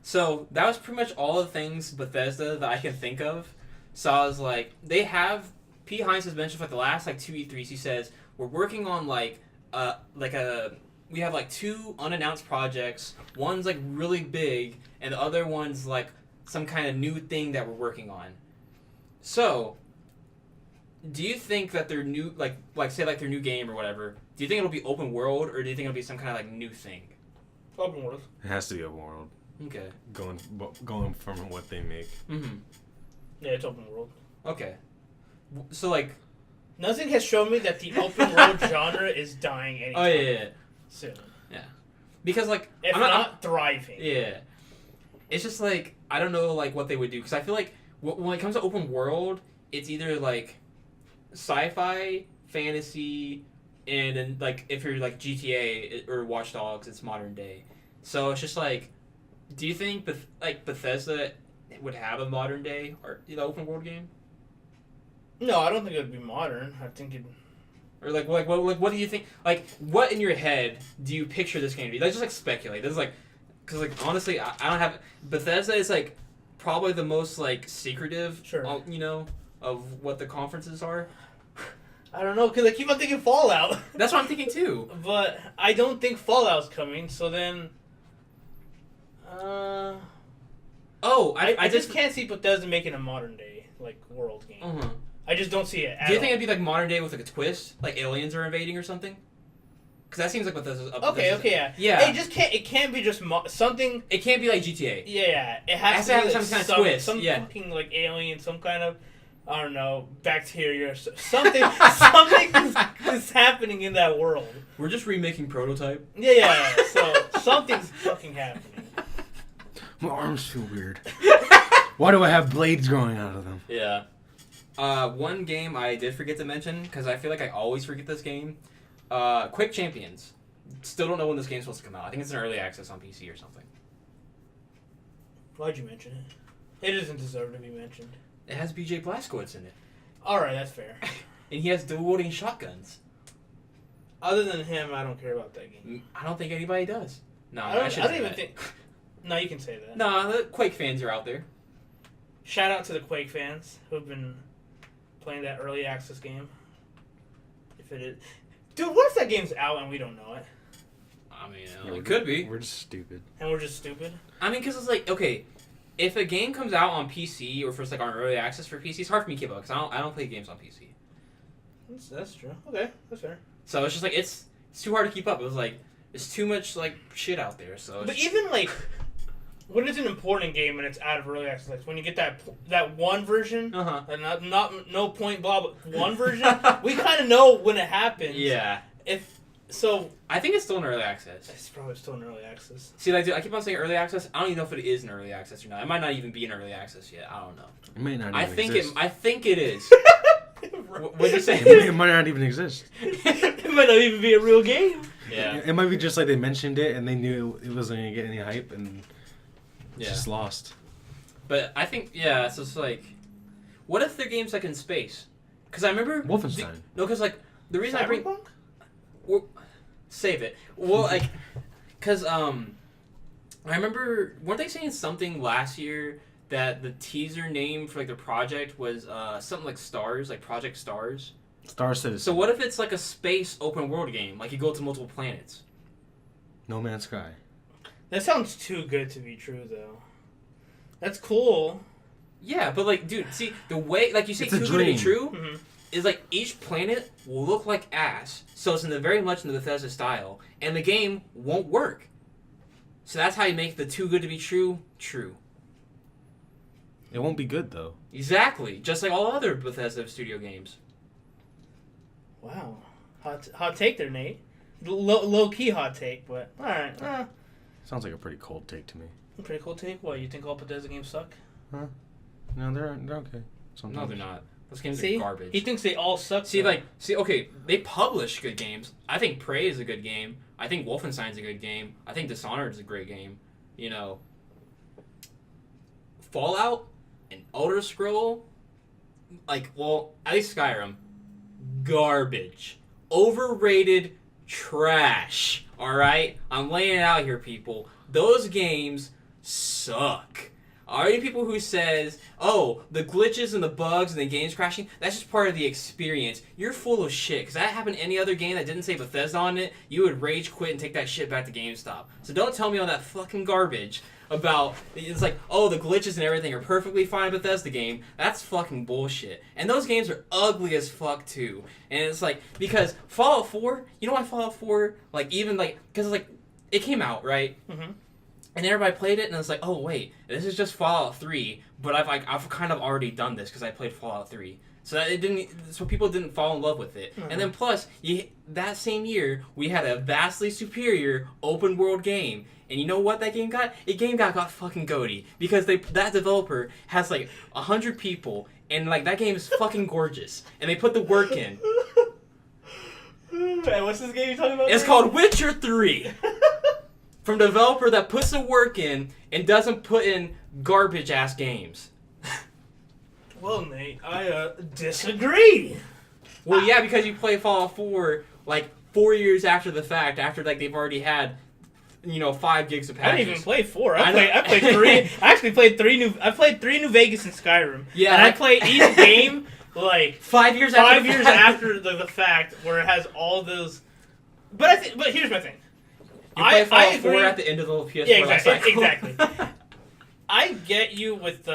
So that was pretty much all the things Bethesda that I can think of. So I was like, they have Pete Hines has mentioned for the last like 2 E3s. He says we're working on we have like 2 unannounced projects. One's like really big, and the other one's like some kind of new thing that we're working on. So, do you think that their new like say like their new game or whatever? Do you think it'll be open world, or do you think it'll be some kind of like new thing? Open world. It has to be open world. Okay. Going from what they make. Mm-hmm. Yeah, it's open world. Okay. So like. Nothing has shown me that the open world genre is dying anytime. Oh yeah. Soon. Yeah. Because like if I'm not thriving. Yeah. It's just like I don't know like what they would do because I feel like when it comes to open world, it's either like sci-fi, fantasy, and then like if you're like GTA or Watch Dogs, it's modern day. So it's just like, do you think Bethesda would have a modern day or open world game? No, I don't think it would be modern. I think it. Or what do you think? Like, what in your head do you picture this game to be? Let's just like speculate. This is like, because like honestly, I don't have. Bethesda is like probably the most like secretive. Sure. Of what the conferences are. I don't know because I keep on thinking Fallout. That's what I'm thinking too. But I don't think Fallout's coming. So then. I just can't see Bethesda making a modern day like world game. Uh-huh. I just don't see it. Do you think it'd be like modern day with like a twist, like aliens are invading or something? Because that seems like Bethesda's up. Okay, yeah. Yeah. It can't be just something. It can't be like GTA. Yeah, it has to have be like some kind of twist. Some yeah. fucking like alien, some kind of I don't know bacteria, something is happening in that world. We're just remaking Prototype. Yeah. So something's fucking happening. My arms feel weird. Why do I have blades growing out of them? Yeah. One game I did forget to mention, because I feel like I always forget this game. Quick Champions. Still don't know when this game's supposed to come out. I think it's in early access on PC or something. Why'd you mention it? It doesn't deserve to be mentioned. It has BJ Blazkowicz in it. Alright, that's fair. And he has dual-wielding shotguns. Other than him, I don't care about that game. I don't think anybody does. No, I don't even think... No, you can say that. No, the Quake fans are out there. Shout out to the Quake fans who've been playing that early access game. If it is... Dude, what if that game's out and we don't know it? I mean, it could be. We're just stupid. And we're just stupid? I mean, because it's like, okay, if a game comes out on PC or first like on early access for PC, it's hard for me to keep up because I don't play games on PC. That's true. Okay, that's fair. So it's just like it's too hard to keep up. It was like it's too much like shit out there. So. But even like when it's an important game and it's out of early access, like when you get that one version, and not no point blah, but one version, we kind of know when it happens. Yeah. So I think it's still in early access. It's probably still in early access. See, like, dude, I keep on saying early access. I don't even know if it is in early access or not. It might not even be in early access yet. I don't know. It may not. I think it is. What did you say? It might not even exist. It might not even be a real game. Yeah. It might be just like they mentioned it and they knew it wasn't gonna get any hype and just lost. But I think so it's like, what if their game's like in space? Because I remember Wolfenstein. Because like the reason Cyberpunk? Save it. Well, like, because I remember, weren't they saying something last year that the teaser name for like the project was something like Stars, like Project Stars? Star Citizen. So what if it's like a space open world game, like you go to multiple planets? No Man's Sky. That sounds too good to be true, though. That's cool. Yeah, but like, dude, see the way, like you say, it's too good to be true. Mm-hmm. Is like each planet will look like ass, so it's very much in the Bethesda style, and the game won't work. So that's how you make the too good to be true true. It won't be good though. Exactly, just like all other Bethesda studio games. Wow, hot take there, Nate. Low key hot take, but all right. Sounds like a pretty cold take to me. Pretty cool take. What, you think all Bethesda games suck? Huh? No, they're okay. Sometimes. No, they're not. Those games are garbage. He thinks they all suck. Okay, they publish good games. I think Prey is a good game. I think Wolfenstein's a good game. I think Dishonored is a great game. You know, Fallout and Elder Scroll, at least Skyrim, garbage. Overrated trash. Alright? I'm laying it out here, people. Those games suck. Are you people who says, oh, the glitches and the bugs and the game's crashing, that's just part of the experience? You're full of shit. Because that happened to any other game that didn't say Bethesda on it, you would rage quit and take that shit back to GameStop. So don't tell me all that fucking garbage about, it's like, oh, the glitches and everything are perfectly fine Bethesda game. That's fucking bullshit. And those games are ugly as fuck too. And it's like, because Fallout 4, you know why Fallout 4, because it came out, right? Mm-hmm. And everybody played it, and it's like, oh wait, this is just Fallout 3, but I've kind of already done this because I played Fallout 3, so people didn't fall in love with it. Mm-hmm. And then plus, that same year we had a vastly superior open world game, and you know what that game got? Got fucking goaty because that developer has like 100 people, and like that game is fucking gorgeous, and they put the work in. And what's this game you're talking about? It's called Witcher 3. From a developer that puts the work in and doesn't put in garbage-ass games. Well, Nate, I disagree. Well, yeah, because you play Fallout 4 like 4 years after the fact, after like they've already had 5 gigs of patches. I didn't even play 4. I played 3. I actually played 3 New Vegas and Skyrim. Yeah, and I played each game like 5 years after the fact, where it has all those. But here's my thing. You play Fallout 4 at the end of the PS4 exactly. I get you with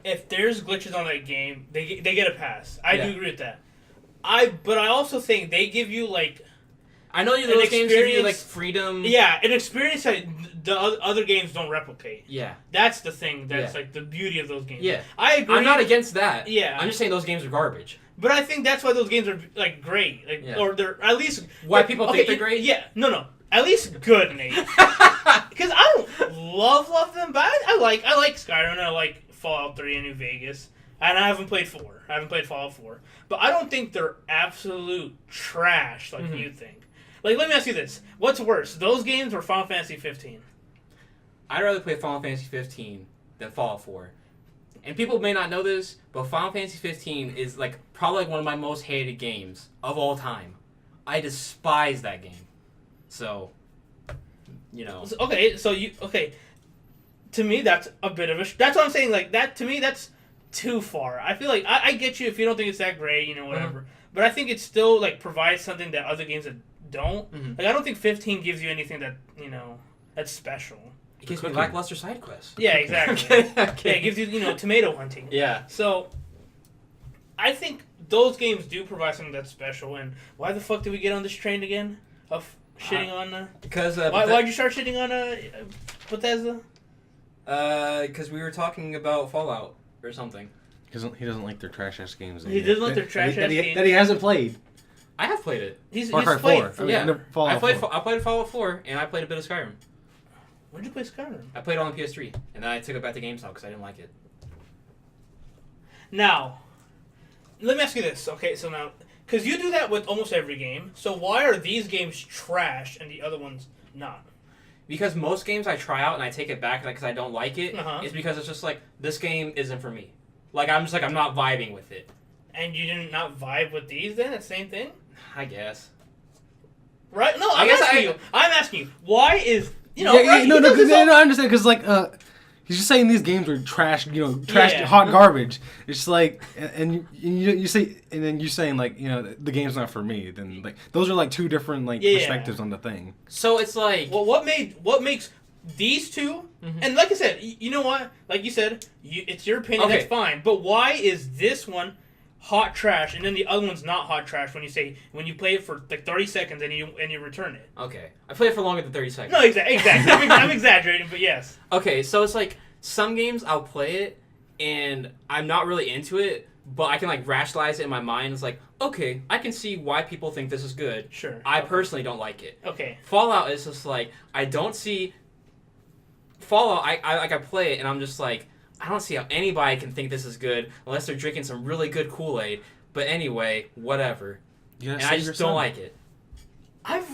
if there's glitches on that game, they get a pass. I do agree with that. But I also think they give you like. I know those games give you like freedom. Yeah, an experience that the other games don't replicate. Yeah, that's the thing. That's like the beauty of those games. Yeah, I agree. I'm not against that. Yeah, I'm just saying those games are garbage. But I think that's why those games are like great, or they're at least why people think they're great. Yeah, no, at least good, Nate. Because I don't love them, but I like Skyrim and I like Fallout 3 and New Vegas, and I haven't played 4. I haven't played Fallout 4, but I don't think they're absolute trash like you think. Like, let me ask you this: what's worse, those games or Final Fantasy 15? I'd rather play Final Fantasy 15 than Fallout 4. And people may not know this, but Final Fantasy 15 is like probably one of my most hated games of all time. I despise that game. So, you know. Okay, to me, that's a bit of a... That's what I'm saying. Like, that, to me, that's too far. I feel like... I get you if you don't think it's that great, you know, whatever. But I think it still, like, provides something that other games that don't. Like, I don't think 15 gives you anything that, you know, that's special. It gives me lackluster side quests. Yeah, exactly. Okay. Yeah, it gives you, you know, tomato hunting. Yeah. So, I think those games do provide something that's special. And why the fuck did we get on this train again? Of shitting on... Because... why'd you start shitting on Bethesda? Because we were talking about Fallout or something. He doesn't like their trash-ass games. He doesn't like their trash-ass games. That he hasn't played. I have played it. He's Far Cry played. 4. Yeah. I played Fallout 4, and I played a bit of Skyrim. When did you play Skyrim? I played it on PS3, and then I took it back to GameStop because I didn't like it. Now, let me ask you this. Okay, so now, because you do that with almost every game, so why are these games trash and the other ones not? Because most games I try out and I take it back because I don't like it, Uh-huh. is because it's just like, this game isn't for me. Like, I'm not vibing with it. And you didn't not vibe with these then? The same thing? I guess. Right? No, I guess I'm asking you. Why is... You know, I understand, because, like, he's just saying these games are trash, you know, hot garbage. It's like, and you say, and then you're saying, like, you know, the game's not for me. Then, like, those are, like, two different, like, perspectives on the thing. So it's like... Well, what makes these two... And like I said, you know what? Like you said, it's your opinion, Okay. that's fine. But why is this one hot trash and then the other one's not hot trash when you play it for like 30 seconds and you return it? Okay. I played it for longer than 30 seconds. No, exactly. I'm exaggerating, but yes. Okay, so it's like, some games I'll play it, and I'm not really into it, but I can, like, rationalize it in my mind. It's like, okay, I can see why people think this is good. Sure. I personally don't like it. Okay. Fallout is just like, I don't see... Fallout, I play it, and I'm just like, I don't see how anybody can think this is good unless they're drinking some really good Kool-Aid. But anyway, whatever. And I just don't like it. I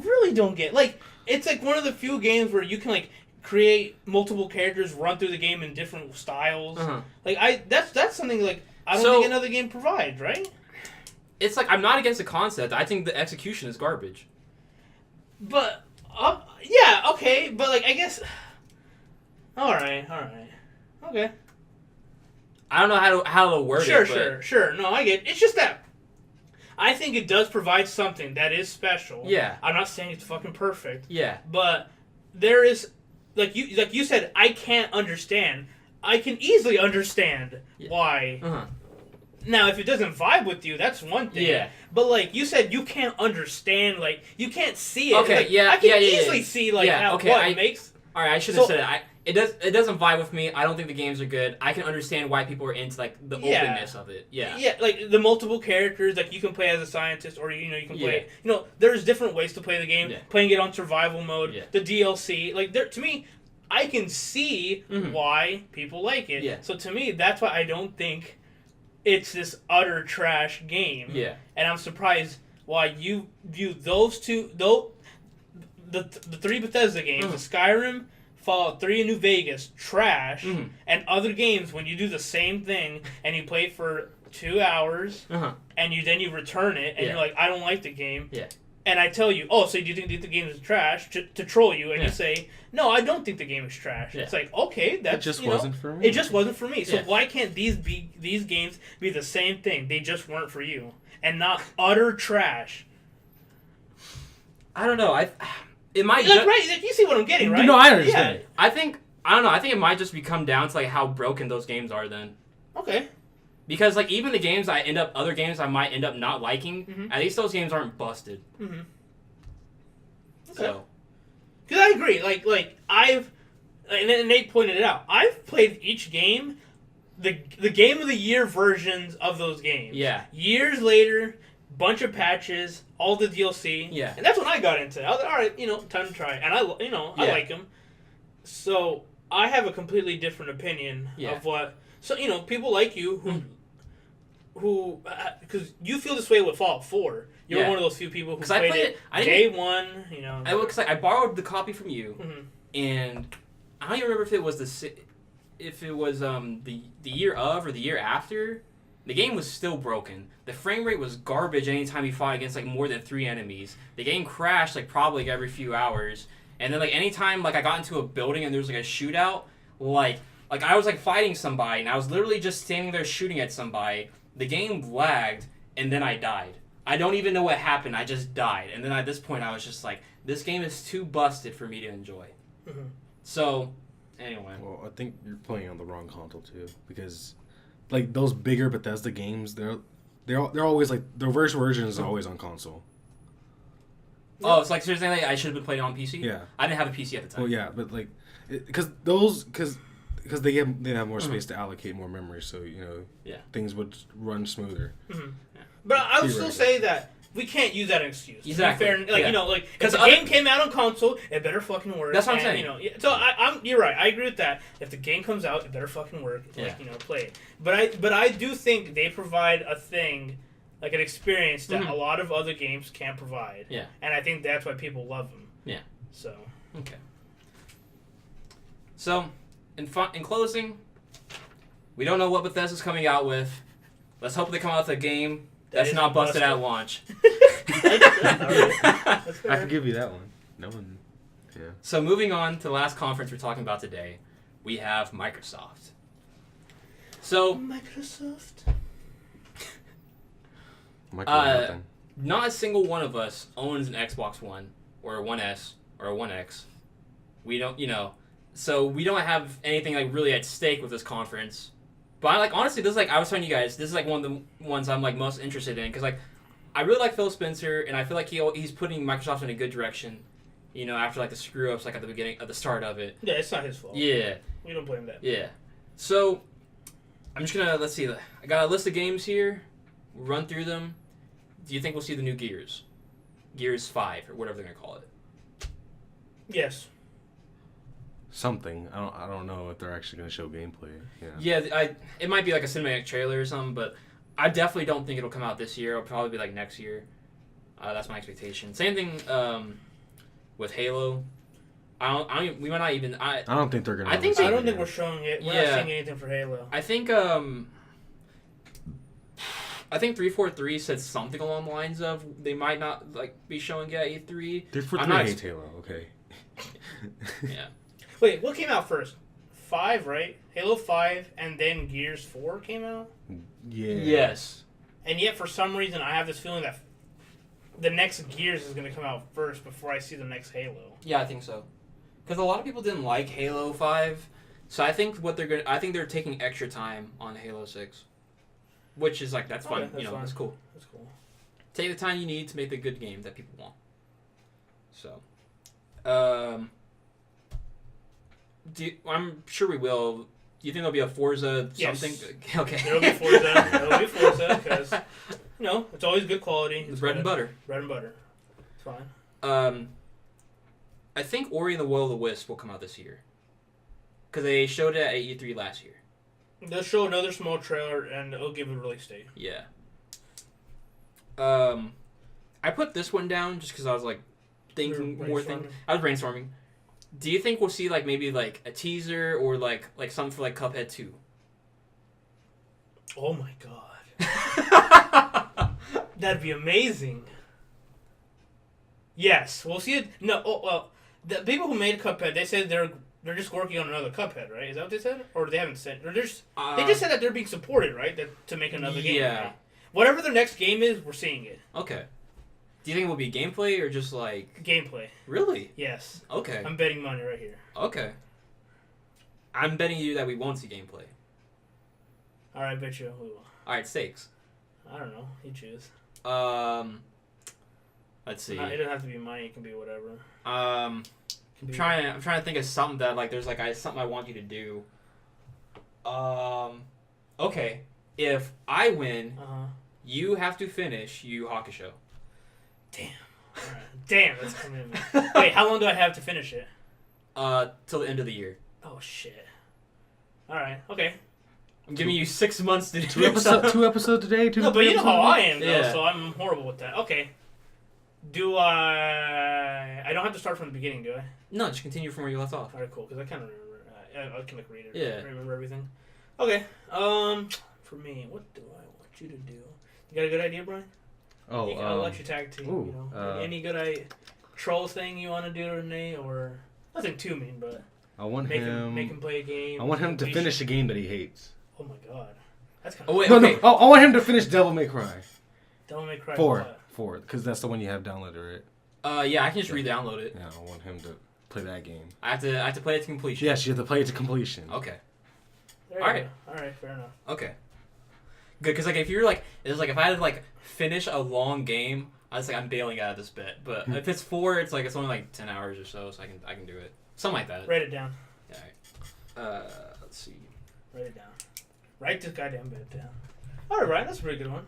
really don't get. Like, it's like one of the few games where you can, like, create multiple characters, run through the game in different styles. Like, that's something, like, I don't think another game provides, right? It's like, I'm not against the concept. I think the execution is garbage. But, yeah, okay, but, like, I guess... Alright. Okay. I don't know how to word it. Sure. No, I get it. It's just that I think it does provide something that is special. Yeah. I'm not saying it's fucking perfect. Yeah. But there is... Like you said, I can't understand. I can easily understand why... Now, if it doesn't vibe with you, that's one thing. Yeah. But, like, you said you can't understand, like, you can't see it. Okay, like, yeah, I can yeah, easily see, like, it makes... Alright, I should have said it. It doesn't vibe with me. I don't think the games are good. I can understand why people are into, like, the openness of it. Yeah. Yeah, like, the multiple characters, like, you can play as a scientist, or, you know, you can play... You know, there's different ways to play the game. Yeah. Playing it on survival mode, Yeah. the DLC. Like, to me, I can see why people like it. Yeah. So, to me, that's why I don't think it's this utter trash game. Yeah. And I'm surprised why you view those two... The three Bethesda games, the Skyrim... Fallout 3 and New Vegas, trash, and other games when you do the same thing and you play for 2 hours and you return it and you're like, I don't like the game. Yeah. And I tell you, oh, so do you think the game is trash to troll you? And you say, no, I don't think the game is trash. Yeah. It's like, okay, that's it just wasn't for me. It just wasn't for me. So why can't these games be the same thing? They just weren't for you and not utter trash. I don't know. It might right. You see what I'm getting, right? No, I understand. Yeah. I don't know. I think it might just come down to like how broken those games are then. Okay. Because like even the games other games I might end up not liking, at least those games aren't busted. Okay. So. Because I agree. Like and Nate pointed it out. I've played each game, the game of the year versions of those games. Yeah. Years later. Bunch of patches, all the DLC. Yeah. And that's when I got into it. I was like, all right, time to try it. And I like them. So I have a completely different opinion of what. So people like you who because you feel this way with Fallout 4. You're one of those few people who played it day one. You know, I borrowed the copy from you, mm-hmm. and I don't even remember if it was the year of or the year after. The game was still broken. The frame rate was garbage anytime you fought against like more than 3 enemies. The game crashed like probably like, every few hours. And then like anytime like I got into a building and there was like a shootout, like I was like fighting somebody and I was literally just standing there shooting at somebody. The game lagged and then I died. I don't even know what happened. I just died. And then at this point I was just like, this game is too busted for me to enjoy. Mm-hmm. So, anyway. Well, I think you're playing on the wrong console too, because like those bigger Bethesda games, they're always like the first version is always on console. Oh, it's like seriously, like, I should have been playing on PC. Yeah, I didn't have a PC at the time. Well, yeah, but like, because they have more space to allocate more memory, so you know, things would run smoother. Mm-hmm. Yeah. But I would still say that we can't use that excuse. Exactly. Fair, like you know, like if the game came out on console, it better fucking work. That's what I'm saying. You know, so you're right. I agree with that. If the game comes out, it better fucking work. Like you know, play it. But I do think they provide a thing. Like an experience that a lot of other games can't provide. Yeah. And I think that's why people love them. Yeah. So. Okay. So, in closing, we don't know what Bethesda's coming out with. Let's hope they come out with a game that's not busted at launch. I can give you that one. No one. Yeah. So moving on to the last conference we're talking about today, we have Microsoft. So. Microsoft. Not a single one of us owns an Xbox One or a One S or a One X. We don't, so we don't have anything like really at stake with this conference. But honestly, this is like I was telling you guys, this is like one of the ones I'm like most interested in because like I really like Phil Spencer and I feel like he's putting Microsoft in a good direction. After like the screw ups like at the start of it. Yeah, it's not his fault. Yeah, we don't blame that. Yeah, so I'm just gonna let's see. I got a list of games here. We'll run through them. Do you think we'll see the new Gears? Gears 5, or whatever they're going to call it. Yes. Something. I don't know if they're actually going to show gameplay. Yeah, it might be like a cinematic trailer or something, but I definitely don't think it'll come out this year. It'll probably be like next year. That's my expectation. Same thing with Halo. We might not even... I don't think they're going to... I don't think we're showing it. We're not seeing anything for Halo. I think 343 said something along the lines of they might not be showing it at E3. 343 hates Halo, okay. Yeah. Wait, what came out first? 5, right? Halo 5, and then Gears 4 came out? Yeah. Yes. And yet, for some reason, I have this feeling that the next Gears is going to come out first before I see the next Halo. Yeah, I think so. Because a lot of people didn't like Halo 5, so I think they're taking extra time on Halo 6. Which is that's fun. Okay, that's fine. That's cool. That's cool. Take the time you need to make the good game that people want. So, I'm sure we will. Do you think there'll be a Forza something? Yes. Okay. There'll be Forza. There'll be Forza because it's always good quality. It's bread and butter. Bread and butter. It's fine. I think Ori and the Will of the Wisp will come out this year because they showed it at E3 last year. They'll show another small trailer, and it'll give it a release date. Yeah. I put this one down just because I was thinking more things. I was brainstorming. Do you think we'll see maybe a teaser or something for Cuphead 2? Oh my god. That'd be amazing. Yes, we'll see it. No, well, the people who made Cuphead, they said they're just working on another Cuphead, right? Is that what they said? Or they haven't said? Or they just said that they're being supported, right? To make another game. Yeah. Right? Whatever their next game is, we're seeing it. Okay. Do you think it will be gameplay or just Gameplay. Really? Yes. Okay. I'm betting money right here. Okay. I'm betting you that we won't see gameplay. Alright, I bet you we will. Alright, stakes. I don't know. You choose. Let's see. It doesn't have to be money. It can be whatever. I'm trying to think of something that there's something I want you to do. Okay. If I win, you have to finish Yu Yu Hakusho. Damn. Right. Damn, that's commitment. Wait, how long do I have to finish it? Till the end of the year. Oh shit. All right. Okay. I'm giving you 6 months to do 2 episodes today. No, but you know how I am, though, yeah. so I'm horrible with that. Okay. Do I don't have to start from the beginning, do I? No, just continue from where you left off. All right, cool. Because I kind of remember. I can like read it. Yeah. Remember everything. Okay. For me, what do I want you to do? You got a good idea, Brian? Oh, I'll let you tag team. Ooh, you know, any good troll thing you want to do today, or nothing too mean, but I want make him play a game. I want him to finish a game that he hates. Oh my god, that's kind of. Oh wait, No, okay. no. I want him to finish Devil May Cry. Devil May Cry 4, because that's the one you have downloaded, right? Yeah, I can just re-download it. Yeah, I want him to play that game. I have to play it to completion. Yes, you have to play it to completion. Okay. All right, fair enough. Okay. Good, because like if you're like, it's like if I had to like finish a long game, I was like I'm bailing out of this bit. But if it's 4, it's like it's only like 10 hours or so I can do it. Something like that. Write it down. Yeah. All right. Let's see. Write it down. Write this goddamn bit down. All right, Ryan, that's a pretty good one.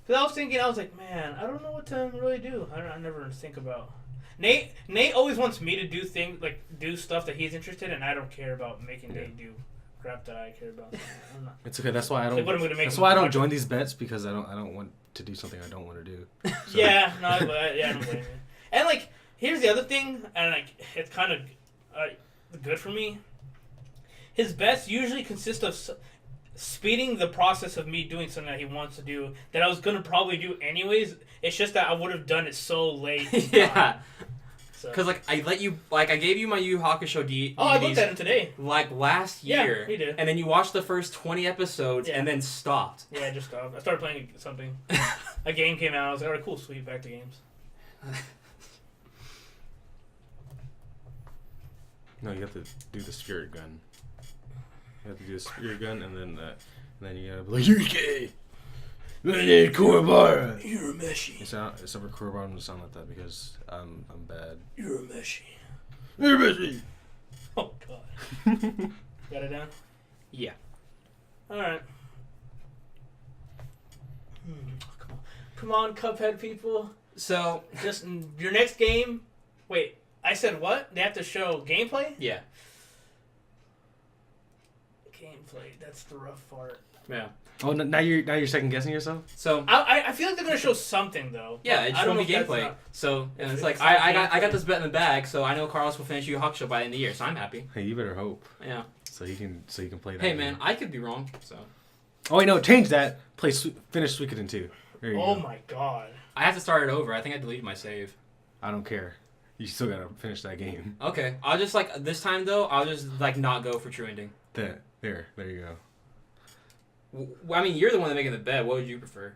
Because I was thinking, I was like, man, I don't know what to really do. I never think about. Nate always wants me to do stuff that he's interested in, and I don't care about making Nate do crap that I care about. I'm not. It's okay. That's why I don't. Like, what am I gonna make that's him why I don't watch? join these bets, because I don't want to do something I don't want to do. So. Yeah, no, I don't blame you. And like, here's the other thing, and like, it's kind of good for me. His bets usually consist of speeding the process of me doing something that he wants to do that I was gonna probably do anyways. It's just that I would have done it so late. Yeah. So. Because like I gave you my Yu Hakusho DVDs. Oh, I looked at him today. Like last year. Yeah, he did. And then you watched the first 20 episodes and then stopped. Yeah, I just stopped. I started playing something. A game came out. I was like, alright, cool, sweet, back to games. No, you have to do the spirit gun. You have to do the spirit gun, and then you gotta be like, you're gay. Kurabara. You're a meshy. Except for Kurabara doesn't sound like that because I'm bad. You're a meshy. You're a meshy. Oh god. Got it down? Yeah. Alright. Come on, Cuphead people. So Just your next game. Wait, I said what? They have to show gameplay? yeah. Gameplay. That's the rough part. Yeah. Oh, now you're second guessing yourself? So I feel like they're gonna show something though. yeah, it's I don't showing me know if that's gameplay. not- So and it's like it's not I got gameplay. this bet in the bag, so I know Carlos will finish Yu Hakusho by the end of the year, so I'm happy. Hey, you better hope. Yeah. So you can play that. Hey game. man, I could be wrong. So Oh wait, no, change that. Finish Suikoden 2. There you Oh go. my god. I have to start it over. I think I deleted my save. I don't care. You still gotta finish that game. Okay. I'll just like this time though. I'll just like not go for true ending. There you go. I mean, you're the one that making the bet. What would you prefer?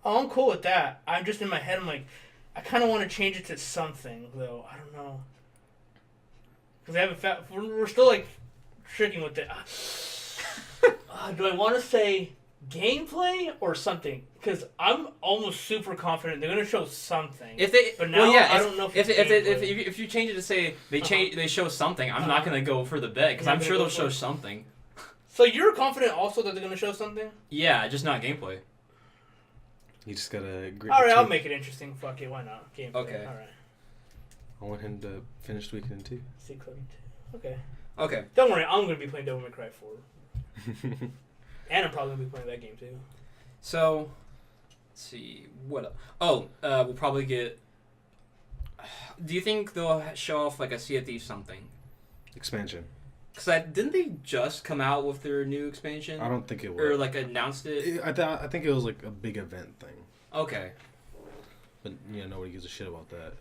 Oh, I'm cool with that. I'm just in my head. I'm like, I kind of want to change it to something though. I don't know. Because I haven't. We're still like tricking with it. Do I want to say gameplay or something? Because I'm almost super confident they're gonna show something. If they, but now well, yeah, I don't know if if you change it to say they show something, I'm not gonna go for the bet because You're I'm not sure gonna they'll go for show it? something. So you're confident also that they're gonna show something? Yeah, just not gameplay. You just gotta. All right, I'll make it interesting. Fuck it, why not? Gameplay. Okay. All right. I want him to finish Suikoden 2. Okay. Okay. Don't worry, I'm gonna be playing Devil May Cry 4, and I'm probably gonna be playing that game too. So, let's see what. We'll probably get. Do you think they'll show off like a Sea of Thieves something? Expansion. Because didn't they just come out with their new expansion? I don't think it will. Or like announced it. I think it was like a big event thing. Okay. But nobody gives a shit about that.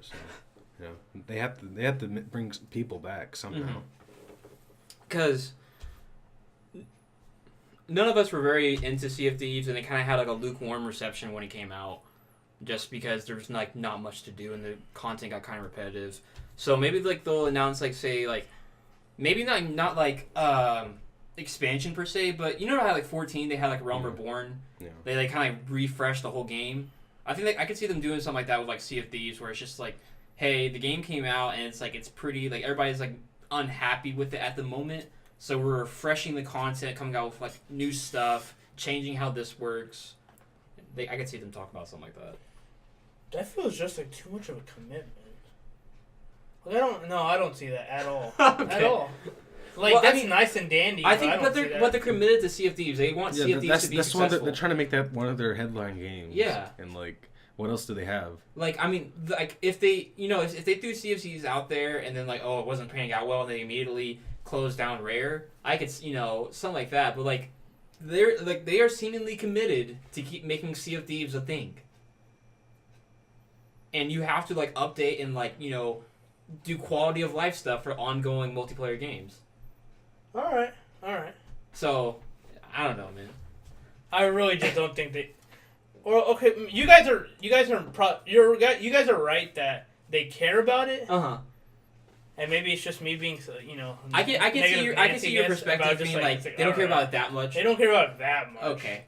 So, they have to bring people back somehow. Because none of us were very into Sea of Thieves, and it kind of had like a lukewarm reception when it came out, just because there was like not much to do and the content got kind of repetitive. So maybe like they'll announce like say like maybe not like expansion per se, but you know how like 14 they had like Realm Reborn. Yeah. They like kind of refreshed the whole game. I think I could see them doing something like that with like Sea of Thieves, where it's just like, hey, the game came out and it's like it's pretty like everybody's like unhappy with it at the moment, so we're refreshing the content, coming out with like new stuff, changing how this works. I could see them talk about something like that. That feels just like too much of a commitment. Like I don't see that at all. Okay. At all. Like Well, that's nice and dandy. I think, but they're committed to Sea of Thieves. They want Sea of Thieves to be that's successful. they're trying to make that one of their headline games. Yeah. And like, What else do they have? Like, I mean, like if they, if they threw CFCs out there and then like, oh, it wasn't panning out well, and they immediately closed down Rare, I could, something like that. But like, they are seemingly committed to keep making Sea of Thieves a thing. And you have to like update and like do quality of life stuff for ongoing multiplayer games. All right. So, I don't know, man. I really just don't think they. Or okay, you guys are right that they care about it. And maybe it's just me being, I can see your perspective being like they don't care about it that much. They don't care about it that much. Okay.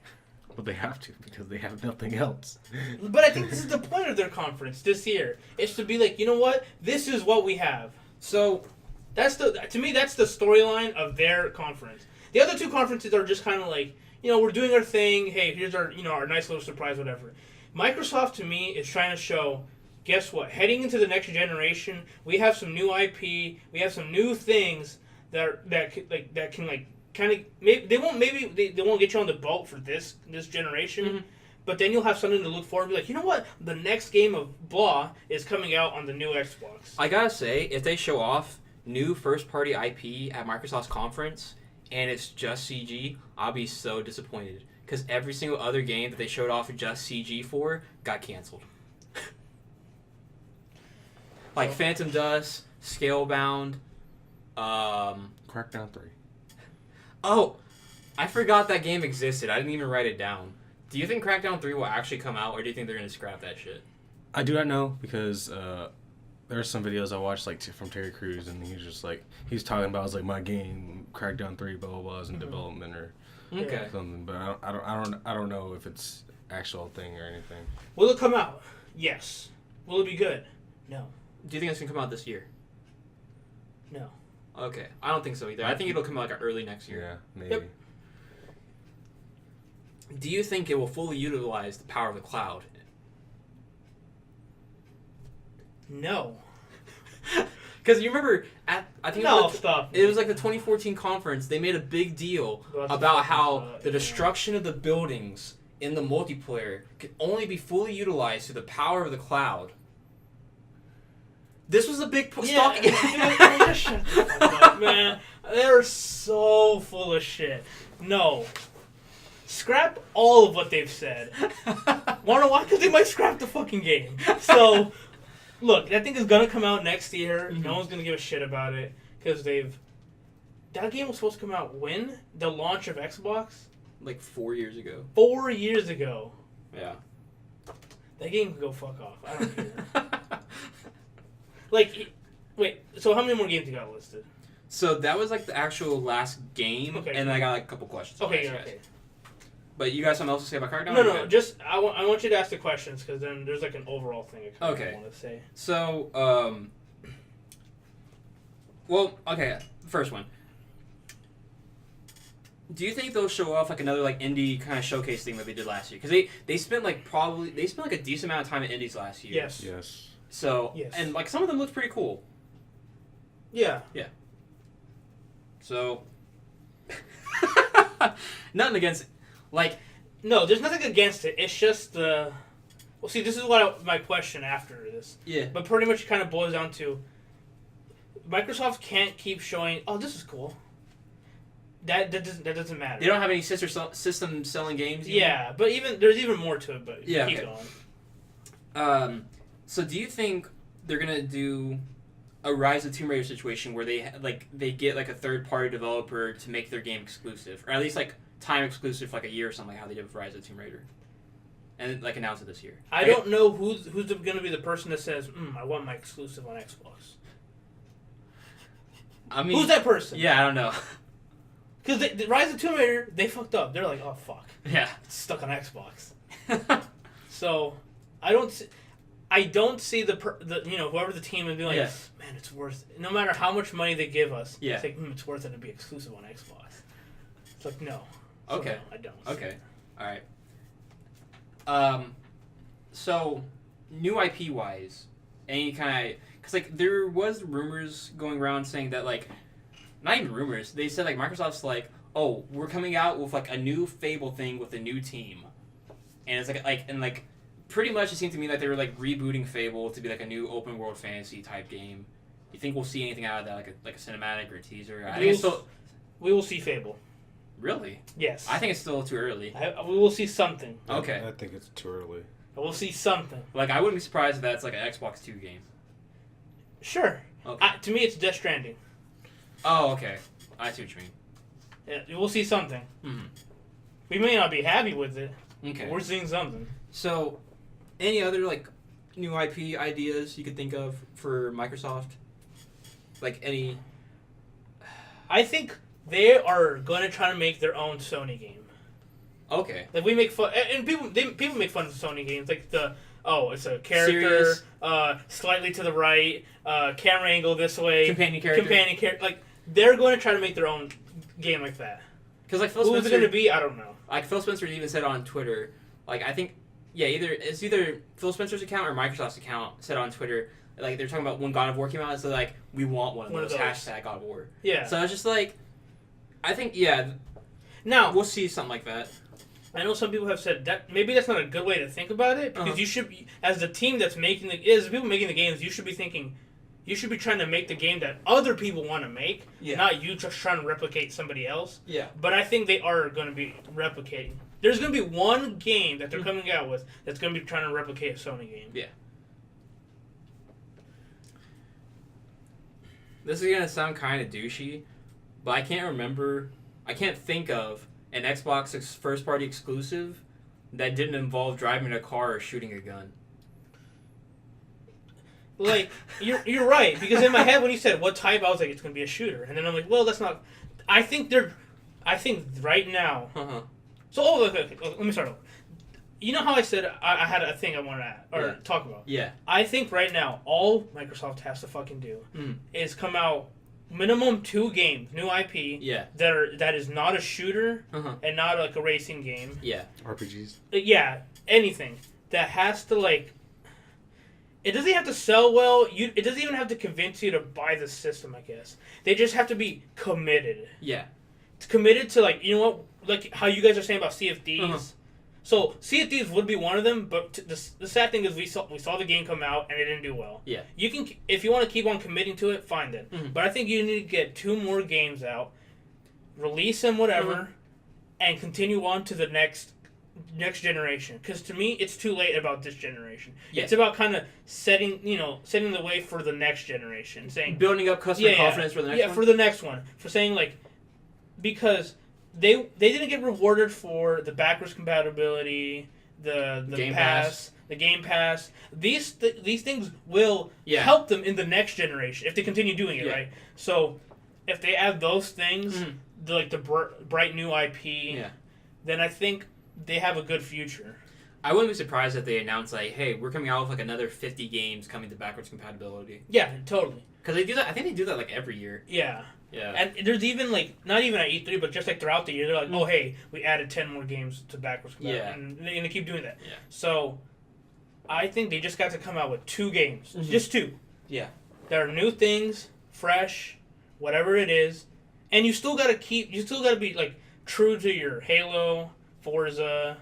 But they have to because they have nothing else. But I think this is the point of their conference this year. It's to be like, you know what? This is what we have. So to me that's the storyline of their conference. The other two conferences are just kind of like, we're doing our thing. Hey, here's our our nice little surprise, whatever. Microsoft to me is trying to show, guess what? Heading into the next generation, we have some new IP. We have some new things that can kind of they won't get you on the boat for this generation. Mm-hmm. But then you'll have something to look forward to. Be like, you know what? The next game of blah is coming out on the new Xbox. I gotta say, if they show off new first-party IP at Microsoft's conference and it's just CG, I'll be so disappointed. Because every single other game that they showed off just CG for got canceled. Like Phantom Dust, Scalebound, Crackdown 3. Oh, I forgot that game existed. I didn't even write it down. Do you think Crackdown 3 will actually come out, or do you think they're going to scrap that shit? I do not know, because there are some videos I watched from Terry Crews, and he's talking about my game Crackdown 3 blah blah blah is in development or something. But I don't know if it's actual thing or anything. Will it come out? Yes. Will it be good? No. Do you think it's going to come out this year? No. Okay, I don't think so either. I think it'll come out early next year. Yeah, maybe. Yep. Do you think it will fully utilize the power of the cloud? No. Because you remember, it was like the 2014 conference, they made a big deal about how the destruction of the buildings in the multiplayer could only be fully utilized through the power of the cloud. This was a big shut the fuck up, man. They're so full of shit. No. Scrap all of what they've said. Wanna know why? Because they might scrap the fucking game. So, look, that thing is gonna come out next year. Mm-hmm. No one's gonna give a shit about it. Because that game was supposed to come out when? The launch of Xbox? Like 4 years ago. 4 years ago. Yeah. That game can go fuck off. I don't care. Wait, so how many more games you got listed? So that was the actual last game, and I got a couple questions. Okay. But you got something else to say about Crackdown? No, just I want you to ask the questions, because then there's an overall thing I want to say. So, first one. Do you think they'll show off another indie kind of showcase thing that they did last year? Because they spent a decent amount of time at indies last year. Yes. So, and some of them looked pretty cool. Yeah. Yeah. So, nothing against it. No, there's nothing against it. It's just well, see, this is my question after this. Yeah. But pretty much it kind of boils down to Microsoft can't keep showing, oh, this is cool. That doesn't matter. They don't have any system selling games? Yeah, but there's even more to it, but keep going. So do you think they're going to do a Rise of Tomb Raider situation where they get a third-party developer to make their game exclusive? Or at least time exclusive for a year or something, how they did with Rise of Tomb Raider? And announce it this year. I don't know who's going to be the person that says, I want my exclusive on Xbox. I mean, who's that person? Yeah, I don't know. Because the Rise of Tomb Raider, they fucked up. They're like, oh, fuck. Yeah. It's stuck on Xbox. So, I don't see the whoever the team would be like, man, it's worth it. No matter how much money they give us, it's like, it's worth it to be exclusive on Xbox. It's like, no. So okay. No, I don't. Okay. All right. So, new IP-wise, any kind of... Because, there was rumors going around saying that, not even rumors. They said, Microsoft's oh, we're coming out with, a new Fable thing with a new team. And it's pretty much it seemed to me like they were like rebooting Fable to be like a new open world fantasy type game. You think we'll see anything out of that, like a cinematic or a teaser? I think it's still. We will see Fable. Really? Yes. I think it's still too early. We will see something. Okay. I think it's too early. We'll see something. Like, I wouldn't be surprised if that's like an Xbox 2 game. Sure. Okay. To me, it's Death Stranding. Oh, okay. I see what you mean. Yeah, we'll see something. Mm-hmm. We may not be happy with it. Okay. But we're seeing something. So, any other like new IP ideas you could think of for Microsoft? Like any? I think they are going to try to make their own Sony game. Okay. Like we make fun, and people make fun of Sony games. Like it's a character, slightly to the right, camera angle this way, companion character. Like they're going to try to make their own game like that. Because like Phil Who's Spencer, it going to be? I don't know. Like Phil Spencer even said on Twitter, like I think, yeah, either Phil Spencer's account or Microsoft's account said on Twitter, like they're talking about when God of War came out, so like we want one of those. Hashtag God of War. Yeah. So I was just like, I think now we'll see something like that. I know some people have said that maybe that's not a good way to think about it because you should, as the team that's making as the people making the games, you should be thinking, you should be trying to make the game that other people want to make, not you just trying to replicate somebody else. Yeah. But I think they are going to be replicating. There's going to be one game that they're coming out with that's going to be trying to replicate a Sony game. Yeah. This is going to sound kind of douchey, but I can't think of an Xbox first-party exclusive that didn't involve driving a car or shooting a gun. Like, you're right, because in my head when you said what type, I was like, it's going to be a shooter. And then I'm like, well, that's not... I think right now... Uh-huh. So, okay, let me start over. You know how I said I had a thing I wanted to talk about? Yeah. I think right now, all Microsoft has to fucking do is come out minimum 2 games, new IP, that is not a shooter and not like a racing game. Yeah. RPGs. Yeah, anything that has to like. It doesn't have to sell well. It doesn't even have to convince you to buy the system. I guess they just have to be committed. Yeah. It's committed to like like how you guys are saying about Sea of Thieves. So Sea of Thieves would be one of them, but the sad thing is we saw the game come out and it didn't do well. Yeah. You can, if you want to keep on committing to it, fine then. But I think you need to get 2 more games out, release them whatever, and continue on to the next generation. Because to me, it's too late about this generation. Yeah. It's about kind of setting the way for the next generation, saying building up customer confidence for the next one. Yeah, for the next one, for saying like because. They didn't get rewarded for the backwards compatibility, the Game Pass, the Game Pass. These things will help them in the next generation if they continue doing it right. So if they add those things, the bright new IP, then I think they have a good future. I wouldn't be surprised if they announced like, "Hey, we're coming out with like another 50 games coming to backwards compatibility." Yeah, totally. Because they do that. I think they do that like every year. Yeah. Yeah. And there's even, like, not even at E3, but just, like, throughout the year, they're like, oh, hey, we added 10 more games to backwards compatibility. Yeah. And they keep doing that. Yeah. So, I think they just got to come out with 2 games. Just 2. Yeah. That are new things, fresh, whatever it is. And you still got to be, like, true to your Halo, Forza,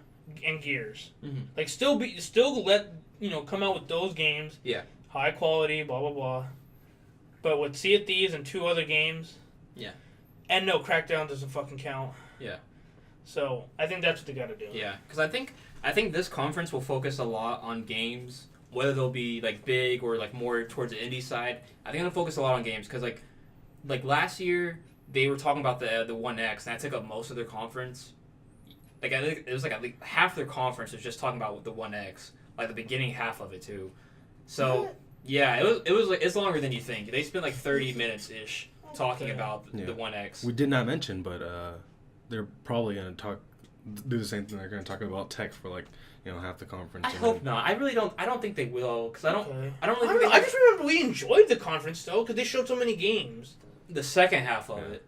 and Gears. Like, still let, come out with those games. Yeah. High quality, blah, blah, blah. But with Sea of Thieves and 2 other games... Yeah. And no, Crackdown doesn't fucking count. Yeah. So, I think that's what they gotta do. Yeah, because I think this conference will focus a lot on games, whether they'll be, like, big or, like, more towards the indie side. I think they'll focus a lot on games, because, like last year, they were talking about the One X, and that took up most of their conference. Like, I think it was, like, at least half their conference was just talking about the One X. Like, the beginning half of it, too. So... Yeah, it was like it's longer than you think. They spent like 30 minutes ish talking about the One X. We did not mention, but they're probably gonna do the same thing. They're gonna talk about tech for like half the conference. I hope not. I really don't. I don't think they will because I don't really. I just remember we enjoyed the conference though because they showed so many games. The second half of it.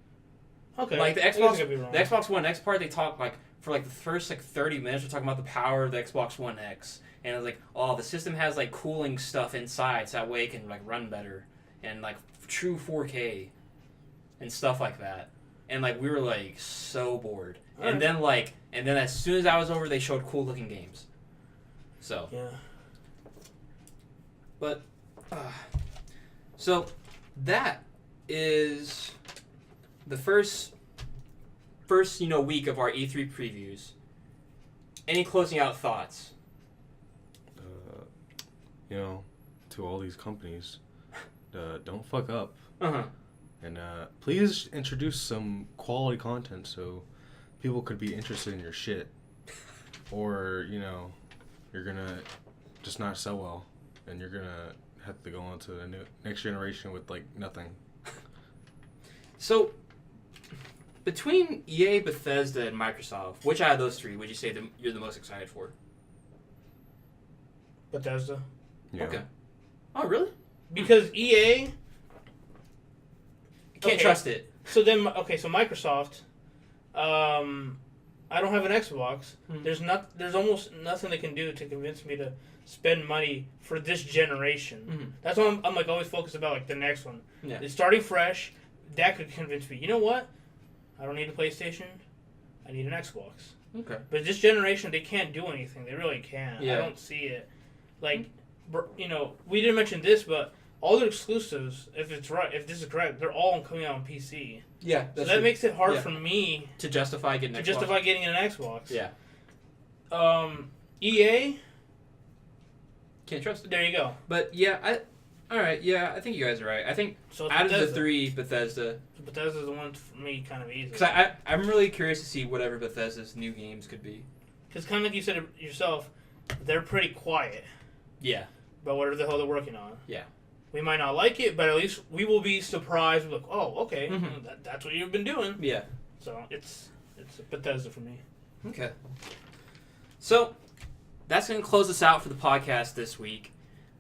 Okay. Like the Xbox One X part, they talk like for like the first like 30 minutes. We're talking about the power of the Xbox One X. And it was like, oh, the system has like cooling stuff inside, so that way it can like run better and like true 4K and stuff like that. And like we were like so bored. And then as soon as that was over, they showed cool looking games. So. Yeah. But, so that is the first week of our E3 previews. Any closing out thoughts? To all these companies, don't fuck up. Uh-huh. And please introduce some quality content so people could be interested in your shit. Or, you're going to just not sell well. And you're going to have to go on to the next generation with, nothing. So, between EA, Bethesda, and Microsoft, which out of those three would you say you're the most excited for? Bethesda. Yeah. Okay. Oh, really? Because EA... Can't trust it. So Microsoft... I don't have an Xbox. Mm-hmm. There's almost nothing they can do to convince me to spend money for this generation. Mm-hmm. That's why I'm always focused about the next one. Yeah. It's starting fresh. That could convince me. You know what? I don't need a PlayStation. I need an Xbox. Okay. But this generation, they can't do anything. They really can't. Yeah. I don't see it. We didn't mention this, but all their exclusives, if this is correct, they're all coming out on PC. Yeah. So that makes it hard for me to justify getting an Xbox. Yeah. EA. Can't trust it. There you go. But yeah, I think you guys are right. I think out of the three, Bethesda's the one for me kind of easy. Because I'm really curious to see whatever Bethesda's new games could be. Because kind of like you said it yourself, they're pretty quiet. Yeah. About whatever the hell they're working on. Yeah. We might not like it, but at least we will be surprised. We're like, oh, okay, mm-hmm. that's what you've been doing. Yeah. So it's Bethesda for me. Okay. So that's going to close us out for the podcast this week.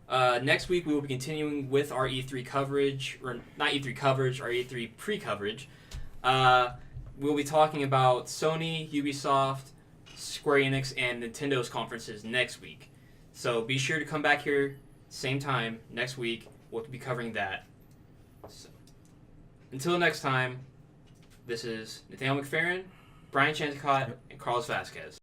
Next week we will be continuing with our E3 coverage, or not E3 coverage, our E3 pre-coverage. We'll be talking about Sony, Ubisoft, Square Enix, and Nintendo's conferences next week. So be sure to come back here same time next week. We'll be covering that. So, until next time, this is Nathaniel McFerrin, Brian Chanticott, and Carlos Vasquez.